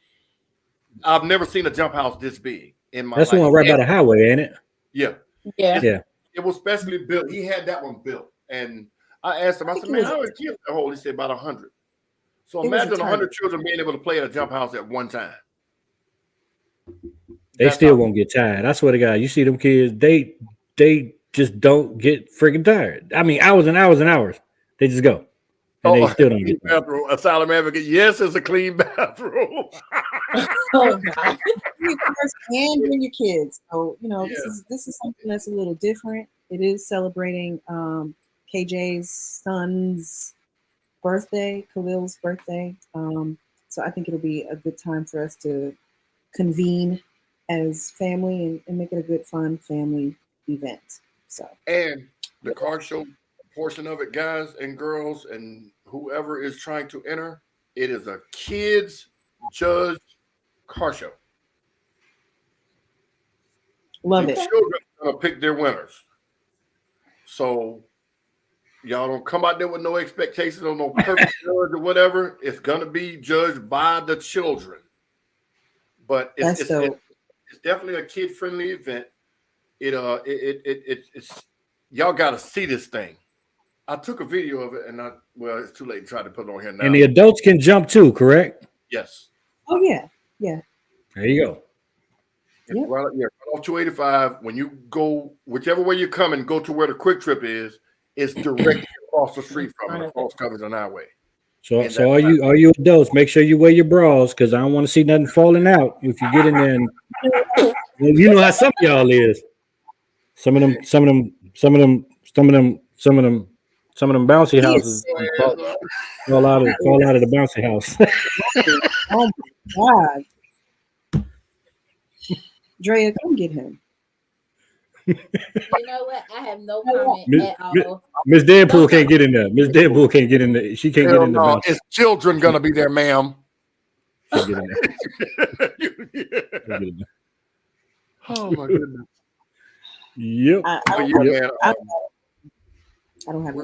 I've never seen a jump house this big in my life. That's the one right by the highway, ain't it? Yeah. Yeah. It was specially built. He had that one built. And I asked him, I said, man, how many kids that hold? He said about 100. So imagine 100 children being able to play at a jump house at one time. They still won't get tired. I swear to God, you see them kids, they just don't get freaking tired. I mean, hours and hours and hours. They just go. And they still don't get tired. Bathroom, asylum advocate. Yes, it's a clean bathroom. Oh God. And bring your kids. So this is something that's a little different. It is celebrating KJ's son's birthday, Khalil's birthday. So I think it'll be a good time for us to convene as family and make it a good, fun family event. So and the car show portion of it, guys and girls, and whoever is trying to enter, it is a kids judge car show. Love the it. Children are gonna pick their winners. So y'all don't come out there with no expectations or no perfect judge or whatever. It's gonna be judged by the children. But it's definitely a kid-friendly event. It's y'all got to see this thing. I took a video of it, and it's too late to try to put it on here now. And the adults can jump too, correct? Yes. Oh yeah. There you go. Yep. Right off 285. When you go, whichever way you're coming, go to where the Quick Trip is. It's directly across the street from it, across Covington Highway. So all you adults, make sure you wear your bras because I don't want to see nothing falling out if you get in there. And, you know how some of y'all is. Some of them bouncy houses fall out of the bouncy house. Oh my God. Drea, come get him. You know what? I have no comment at all. Miss Deadpool can't get in there. Miss Deadpool can't get in there. She can't get in there. It's children gonna be there, ma'am. Get in there. Oh my goodness. Yep. I don't have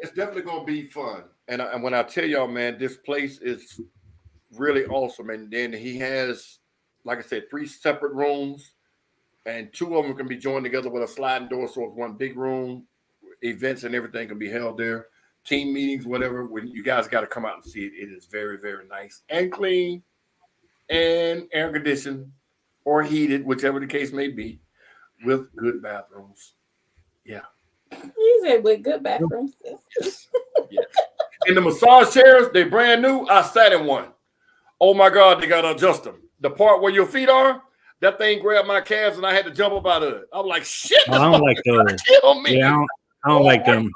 it's definitely gonna be fun. And when I tell y'all, man, this place is really awesome. And then he has, like I said, 3 separate rooms. And 2 of them can be joined together with a sliding door, so it's one big room. Events and everything can be held there. Team meetings, whatever. When you guys got to come out and see it, it is very, very nice and clean, and air conditioned or heated, whichever the case may be, with good bathrooms. Yeah. You said with good bathrooms. Yes. Yes. And the massage chairs, they brand new. I sat in one. Oh my God, they got to adjust them. The part where your feet are. That thing grabbed my calves and I had to jump up out of it. I'm like, shit. I don't like those. Kill me. Yeah, I don't like them.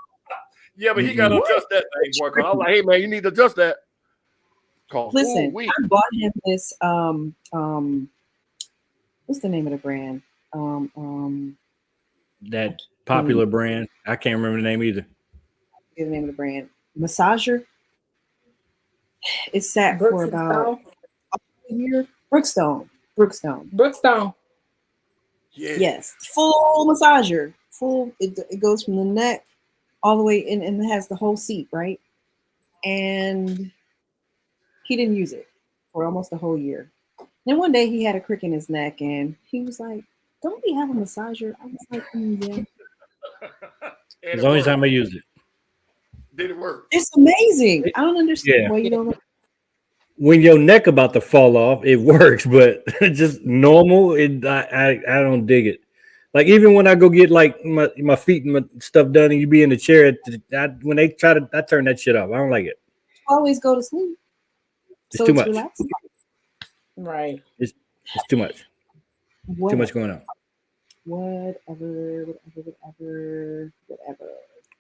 Yeah, but he got to adjust that thing, boy. I was like, hey, man, you need to adjust that. Listen, I bought him this. What's the name of the brand? That popular brand. I can't remember the name either. The name of the brand. Massager. It sat for about a year. Brookstone. Yeah. Yes, full massager. Full. It goes from the neck all the way in, and it has the whole seat, right? And he didn't use it for almost a whole year. Then one day he had a crick in his neck, and he was like, "Don't we have a massager?" I was like, "Yeah." It's the only time I use it. Did it work? It's amazing. I don't understand why you don't. When your neck about to fall off, it works, but just normal, I don't dig it. Like even when I go get like my feet and my stuff done, and you be in the chair, when they try to, I turn that shit off. I don't like it. Always go to sleep. It's too much. Relaxing. Right. It's too much. Too much going on. Whatever.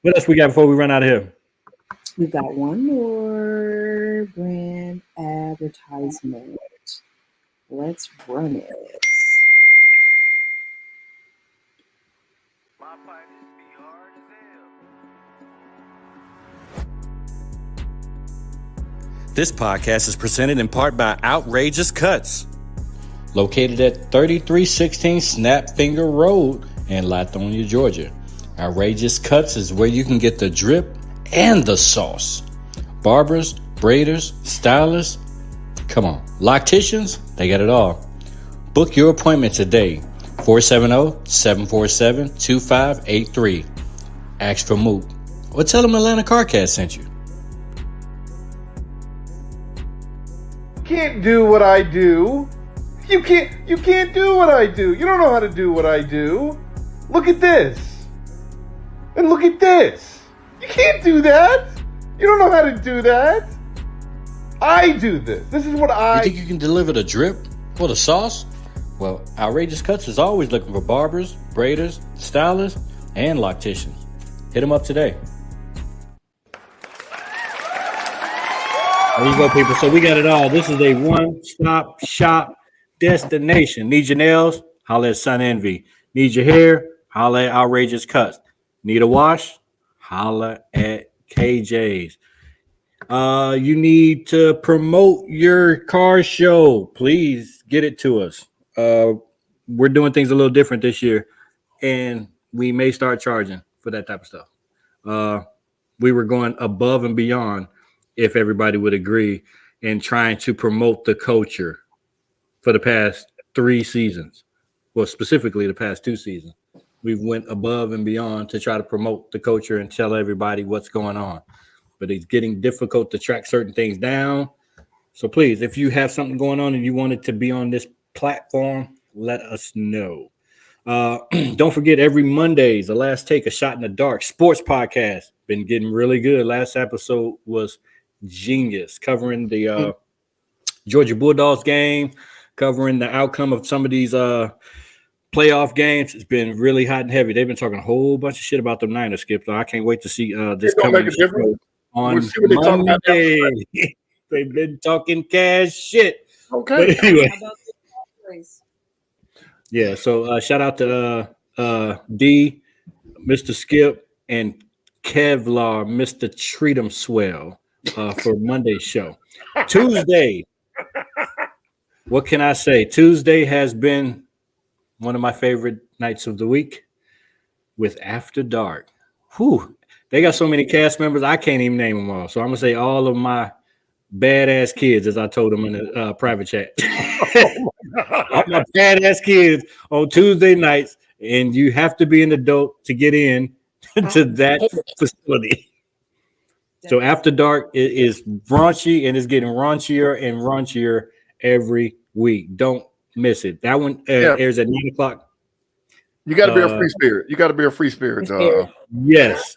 What else we got before we run out of here? We've got one more brand advertisement. Let's run it. My part is be hard. This podcast is presented in part by Outrageous Cuts, located at 3316 Snapfinger Rd in Lithonia, Georgia. Outrageous Cuts is where you can get the drip and the sauce. Barbers, braiders, stylists, come on, locticians, they got it all. Book your appointment today, 470-747-2583. Ask for Mook, or tell them Atlanta CarCast sent you. Can't do what I do. You can't do what I do. You don't know how to do what I do. Look at this. And look at this. You can't do that. You don't know how to do that. I do this. This is what I... You think you can deliver the drip or the sauce? Well, Outrageous Cuts is always looking for barbers, braiders, stylists, and locticians. Hit them up today. There you go, people. So we got it all. This is a one-stop shop destination. Need your nails? Holla at Sun Envy. Need your hair? Holla at Outrageous Cuts. Need a wash? Holla at KJ's. You need to promote your car show. Please get it to us. We're doing things a little different this year, and we may start charging for that type of stuff. We were going above and beyond, if everybody would agree, in trying to promote the culture for the past 3 seasons. Well, specifically the past 2 seasons. We went above and beyond to try to promote the culture and tell everybody what's going on. But it's getting difficult to track certain things down. So please, if you have something going on and you want it to be on this platform, let us know. Don't forget, every Monday's The Last Take, a Shot in the Dark sports podcast. Been getting really good. Last episode was genius, covering the Georgia Bulldogs game, covering the outcome of some of these playoff games. It's been really hot and heavy. They've been talking a whole bunch of shit about the Niners, Skip. So I can't wait to see this coming on Monday. They've been talking cash shit. Okay. But anyway. How about this? Yeah, so shout out to D, Mr. Skip, and Kevlar, Mr. Treat 'em Swell for Monday's show. Tuesday, what can I say? Tuesday has been one of my favorite nights of the week with After Dark. Whew, they got so many cast members, I can't even name them all. So I'm going to say all of my badass kids, as I told them in the private chat. All my badass kids on Tuesday nights, and you have to be an adult to get in to that facility. So After Dark is raunchy, and it's getting raunchier and raunchier every week. Don't miss it. That one airs at 9:00. You got to be a free spirit. You got to be a free spirit. Yes.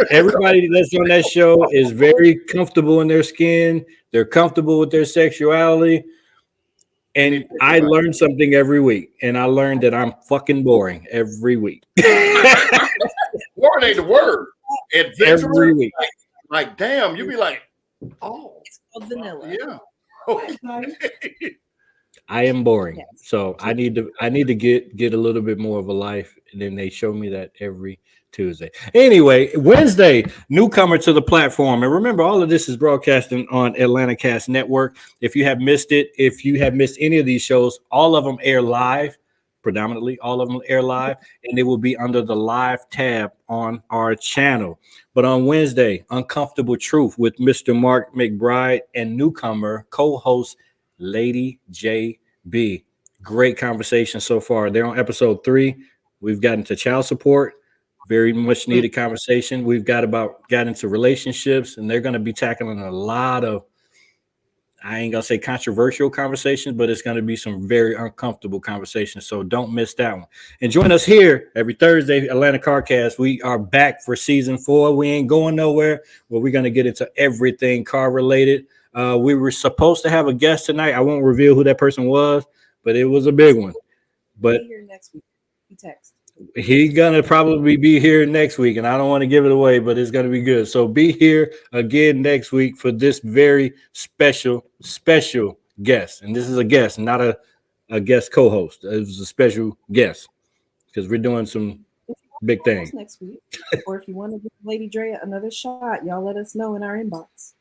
Everybody that's on that show is very comfortable in their skin. They're comfortable with their sexuality. And I learn something every week. And I learned that I'm fucking boring every week. Boring ain't the word. Every week. Like, damn, you be like, oh. It's called vanilla. Yeah. Okay. I am boring. So I need to get a little bit more of a life. And then they show me that every Tuesday. Anyway, Wednesday, newcomer to the platform. And remember, all of this is broadcasting on Atlanta Cast Network. If you have missed it, if you have missed any of these shows, all of them air live, predominantly. All of them air live, and they will be under the live tab on our channel. But on Wednesday, Uncomfortable Truth with Mr. Mark McBride and newcomer co-host Lady JB. Great conversation so far. They're on episode 3. We've gotten to child support. Very much needed conversation. We've got into relationships, and they're going to be tackling a lot of, I ain't going to say controversial conversations, but it's going to be some very uncomfortable conversations. So don't miss that one. And join us here every Thursday, Atlanta CarCast. We are back for season 4. We ain't going nowhere. Well, we're going to get into everything car related. We were supposed to have a guest tonight. I won't reveal who that person was, but it was a big one. But Here next week. You text. He's gonna probably be here next week, and I don't want to give it away, but it's gonna be good. So be here again next week for this very special guest. And this is a guest, not a guest co-host. It was a special guest because we're doing some big things Next week. Or if you want to give Lady Drea another shot, y'all let us know in our inbox.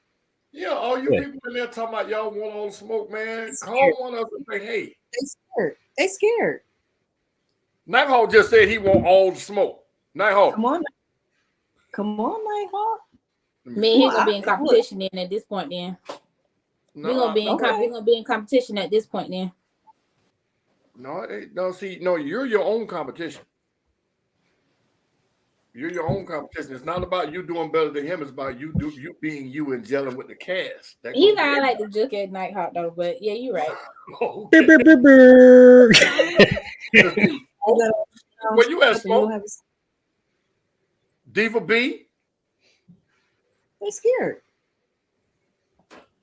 Yeah, all you Yeah. people in there talking about y'all want all the smoke, man. Call one of us and say, hey. They scared. They scared. Nighthawk just said he want all the smoke. Nighthawk. Come on. Come on, Nighthawk. Me and he Well, gonna be I- in competition then at this point then. No, We're gonna be in okay. we're gonna be in competition at this point then. no, you're your own competition. You're your own competition. It's not about you doing better than him. It's about you being you and gelling with the cast. That You goes know I for like to joke at Nighthawk though, but yeah, you're right. everybody. Brr, brr, brr, brr. Where you at, You don't Smoke? have Diva B? They scared.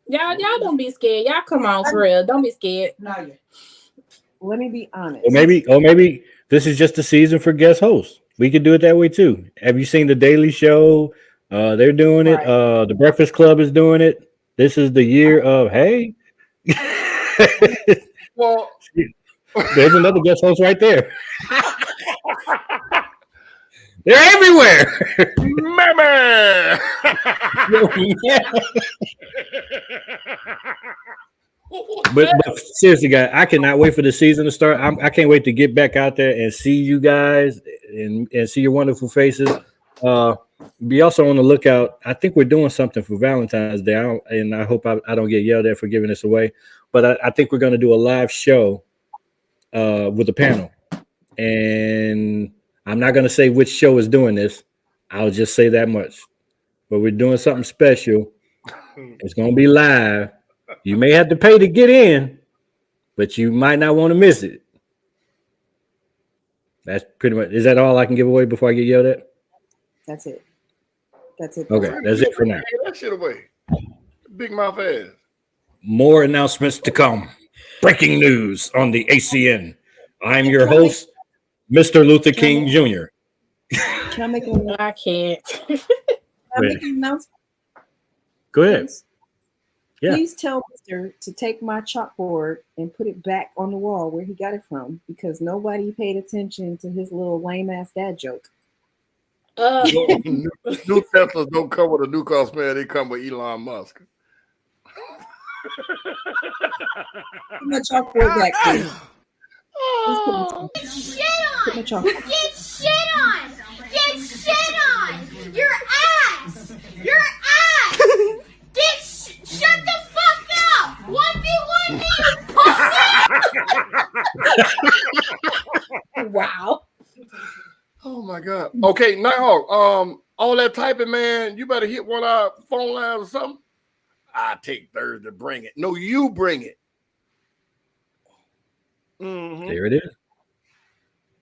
Y'all don't be scared. Y'all come on for real. Don't be scared. Let me be honest. Or maybe this is just a season for guest hosts. We could do it that way too. Have you seen the Daily Show? They're doing it. Right. The Breakfast Club is doing it. This is the year of hey. Well, There's another guest host right there. They're everywhere. Mammy! But seriously, guys, I cannot wait for the season to start. I can't wait to get back out there and see you guys and see your wonderful faces. Be also on the lookout. I think we're doing something for Valentine's Day, and I hope I don't get yelled at for giving this away. But I think we're going to do a live show with a panel, and I'm not going to say which show is doing this. I'll just say that much. But we're doing something special. It's going to be live. You may have to pay to get in, but you might not want to miss it. That's pretty much. Is that all I can give away before I get yelled at? That's it. That's it. Okay, that's it for now. Get that shit away. Big mouth ass. More announcements to come. Breaking news on the ACN. I'm your host, Mr. Luther King Jr. Can I make an I can't. announcement? Go ahead. Please? Yeah. Please tell Mr. to take my chalkboard and put it back on the wall where he got it from, because nobody paid attention to his little lame ass dad joke. New Teslas don't come with a new car man. They come with Elon Musk. Put my chalkboard back, please. Get shit on! Put my chalkboard. Get shit on! Get shit on! Your ass! Your ass! Shut the fuck up! 1v1 me, pussy! Wow. Oh my god. Okay, Nighthawk. All that typing, man. You better hit one of our phone lines or something. I take Thursday. Bring it. No, you bring it. Mm-hmm. There it is.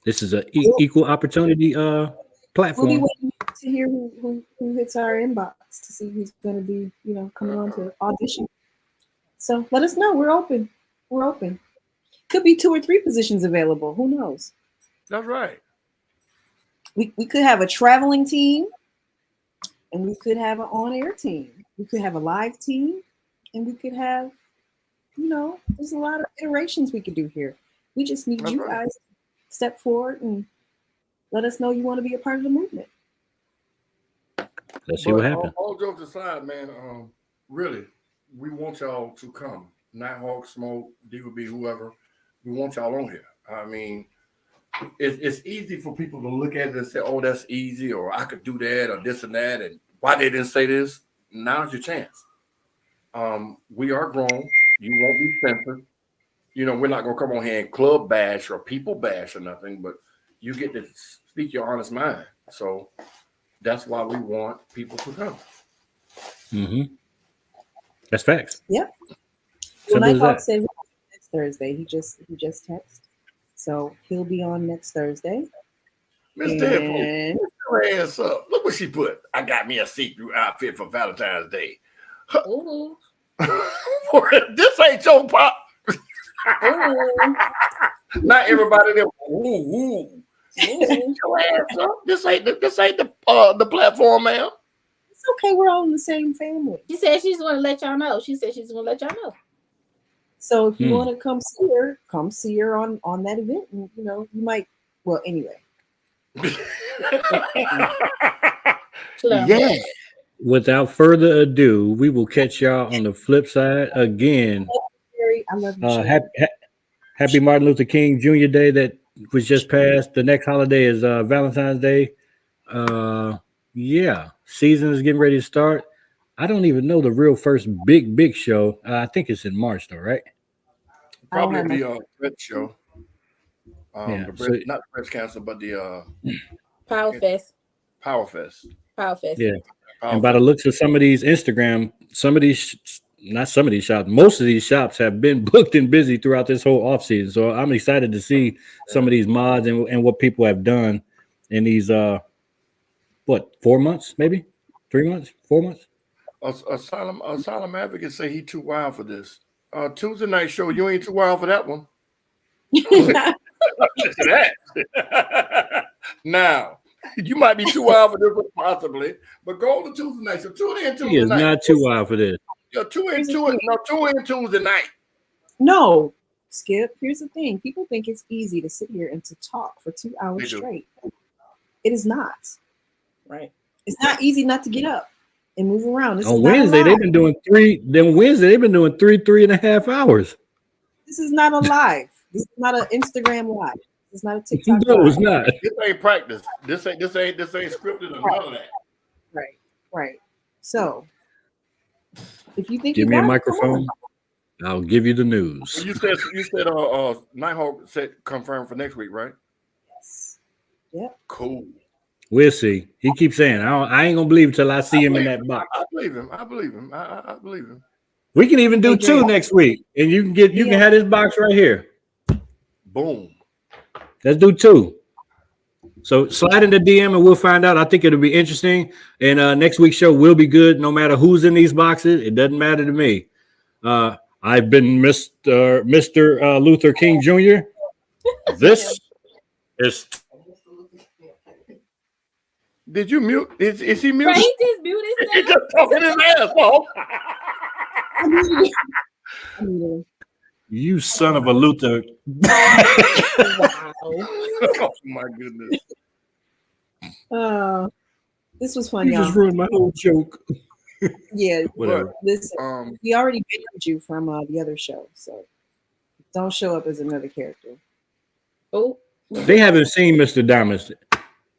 This is an equal opportunity We'll be platform. waiting to hear who hits our inbox to see who's going to be, coming on to audition. So let us know. We're open. We're open. Could be 2 or 3 positions available. Who knows? That's right. We could have a traveling team, and we could have an on-air team. We could have a live team, and we could have, there's a lot of iterations we could do here. We just need you guys to step forward and let us know you want to be a part of the movement. Let's see what happens. All jokes aside, man, really, we want y'all to come. Nighthawk, Smoke, DVB, whoever. We want y'all on here. I mean, it's easy for people to look at it and say, oh, that's easy, or I could do that, or this and that, and why they didn't say this. Now's your chance. We are grown. You won't be censored. We're not going to come on here and club bash or people bash or nothing, but you get to speak your honest mind. So that's why we want people to come. Mm-hmm. That's facts. Yep. Simple Well, as Nighthawk that. said next Thursday. He just texted. So he'll be on next Thursday. Miss And- Deadpool, put your ass up. Look what she put. I got me a see-through outfit for Valentine's Day. Ooh. This ain't your pop. Ooh. Not everybody there. Ooh. Sit your ass up. This ain't the platform, man. It's okay. We're all in the same family. She said she's gonna let y'all know. She said she's gonna let y'all know. So if you want to come see her on that event. And, you might. Well, anyway. Yeah. without further ado, we will catch y'all on the flip side again. Sherry, I love you. Happy Martin Luther King Jr. Day that was just passed. The next holiday is Valentine's Day. Yeah, season is getting ready to start. I don't even know the real first big show. I think it's in March though, right? Probably the breast show. Yeah, Not breast cancer, but the Power Fest. Power Fest. Yeah. And by the looks of some of these Instagram, most of these shops have been booked and busy throughout this whole off season. So I'm excited to see some of these mods and what people have done in these 4 months, maybe 3 months, 4 months. Asylum advocates say he too wild for this. Tuesday night show, you ain't too wild for that one. Listen to that. Now, you might be too wild for this one, possibly, but go on to Tuesday night. So tune in Tuesday night. He is not too wild for this. Tune in Tuesday night. No, Skip. Here's the thing: people think it's easy to sit here and to talk for 2 hours straight. It is not. Right. It's not easy not to get up and move around. On Wednesday, they've been doing 3.5 hours. This is not a live. This is not an Instagram live. This is not a TikTok. No, live. it's not. This ain't practice. This ain't scripted or none of that. Right. So, if you think give me a microphone, I'll give you the news. You said Nighthawk said confirmed for next week, right? Yes. Yep. Cool. We'll see. He keeps saying, I ain't gonna believe it till I see him in that box. I believe him. I believe him. We can even do 2 next week, and you can have this box right here. Boom. Let's do 2. So slide in the DM and we'll find out. I think it'll be interesting. And next week's show will be good no matter who's in these boxes. It doesn't matter to me. I've been Mr. Luther King Jr. This is. Did you mute? Is he muted? Right, he just muted himself. He just talking his ass off. You son of a Luther. Wow. Oh my goodness. This was fun, You y'all. just ruined my whole joke. Yeah, Whatever. Listen, we already banned you from the other show, so don't show up as another character. Oh, They haven't seen Mr. Diamond.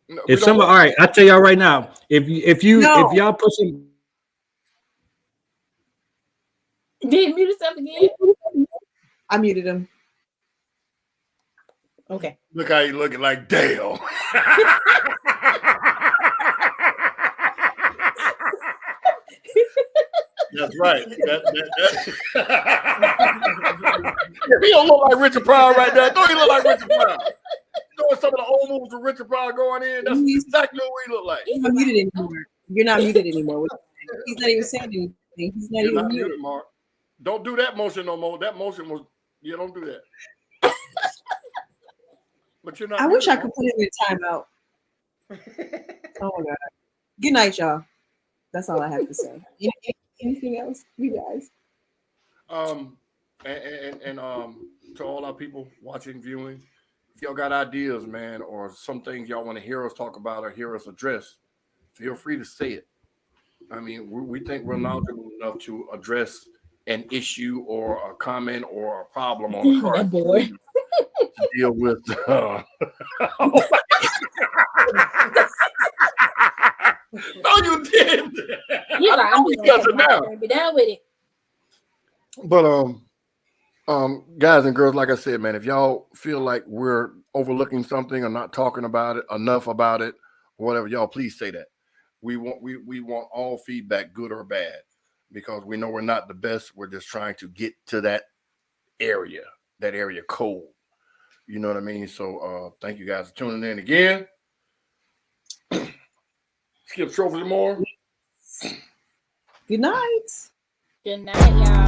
No, If somebody, all right, I tell y'all right now, if y'all put some. did he mute himself again? I muted him. Okay. Look how you looking like Dale. That's right. He don't look like Richard Pryor right now. Don't he look like Richard Pryor? Doing some of the old moves with Richard Pryor going in. That's exactly what he look like. He's not muted anymore. You're not muted anymore. He's not even saying anything. He's not even muted. Mark. Don't do that motion no more. That motion was, don't do that. But you're not. I wish I could put it in timeout. Oh my God. Good night, y'all. That's all I have to say. Anything else, you guys? And to all our people watching, viewing, if y'all got ideas, man, or some things y'all want to hear us talk about or hear us address, feel free to say it. I mean, we think we're knowledgeable enough to address an issue or a comment or a problem on the card. That boy. To deal with. No, you did. He's like, I'm just gonna be down with it. But guys and girls, like I said, man, if y'all feel like we're overlooking something or not talking about it enough about it, or whatever, y'all please say that. We want all feedback, good or bad, because we know we're not the best. We're just trying to get to that area code. You know what I mean? So thank you guys for tuning in again. Skip Trophy more. Good night. Good night, y'all.